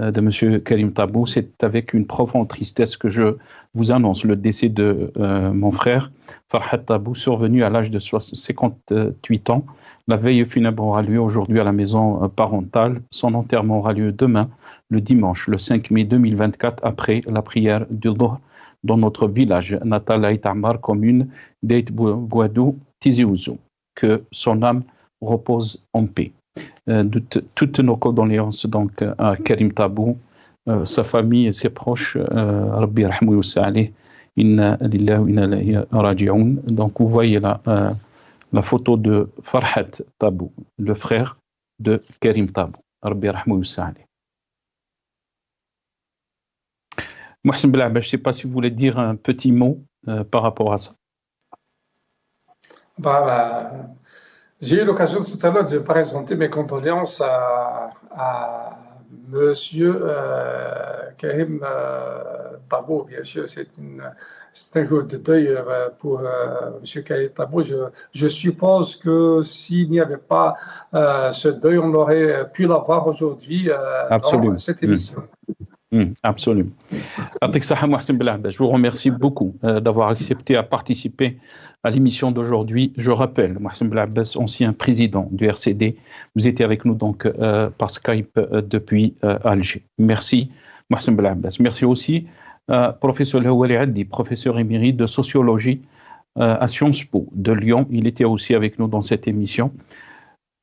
de Monsieur Karim Tabou. C'est avec une profonde tristesse que je vous annonce le décès de mon frère, Farhat Tabou, survenu à l'âge de 58 ans. La veille funèbre aura lieu aujourd'hui à la maison parentale. Son enterrement aura lieu demain, le dimanche, le 5 mai 2024, après la prière du Dhuhr dans notre village natal à Itamar, commune d'Eit Bouadou, Tizi Ouzou. Que son âme repose en paix. Toutes nos condoléances donc à Karim Tabou, sa famille et ses proches. Rabbi yarhamou yussa alayh. Inna lillahi wa inna ilayhi raji'un. Donc vous voyez là la photo de Farhat Tabou, le frère de Karim Tabou. Rabbi yarhamou yussa alayh. Mohsen Belabbas, je ne sais pas si vous voulez dire un petit mot par rapport à ça. J'ai eu l'occasion tout à l'heure de présenter mes condoléances à Monsieur Karim Tabou. Bien sûr, c'est un jour de deuil pour Monsieur Karim Tabou. Je suppose que s'il n'y avait pas ce deuil, on aurait pu l'avoir aujourd'hui dans cette émission. Absolument. Je vous remercie beaucoup d'avoir accepté à participer à l'émission d'aujourd'hui. Je rappelle, Mohsen Belabbas, ancien président du RCD, vous étiez avec nous donc par Skype depuis Alger. Merci, Mohsen Belabbas. Merci aussi professeur Hawali Addi, professeur émérite de sociologie à Sciences Po de Lyon. Il était aussi avec nous dans cette émission.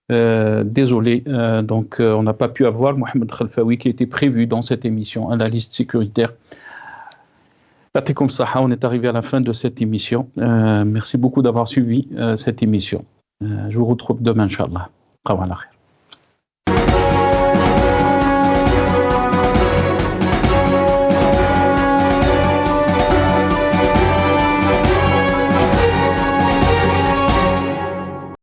Désolé, donc on n'a pas pu avoir Mohamed Khalfaoui qui était prévu dans cette émission à la liste sécuritaire. Comme ça, on est arrivé à la fin de cette émission. Merci beaucoup d'avoir suivi cette émission. Je vous retrouve demain, Inch'Allah.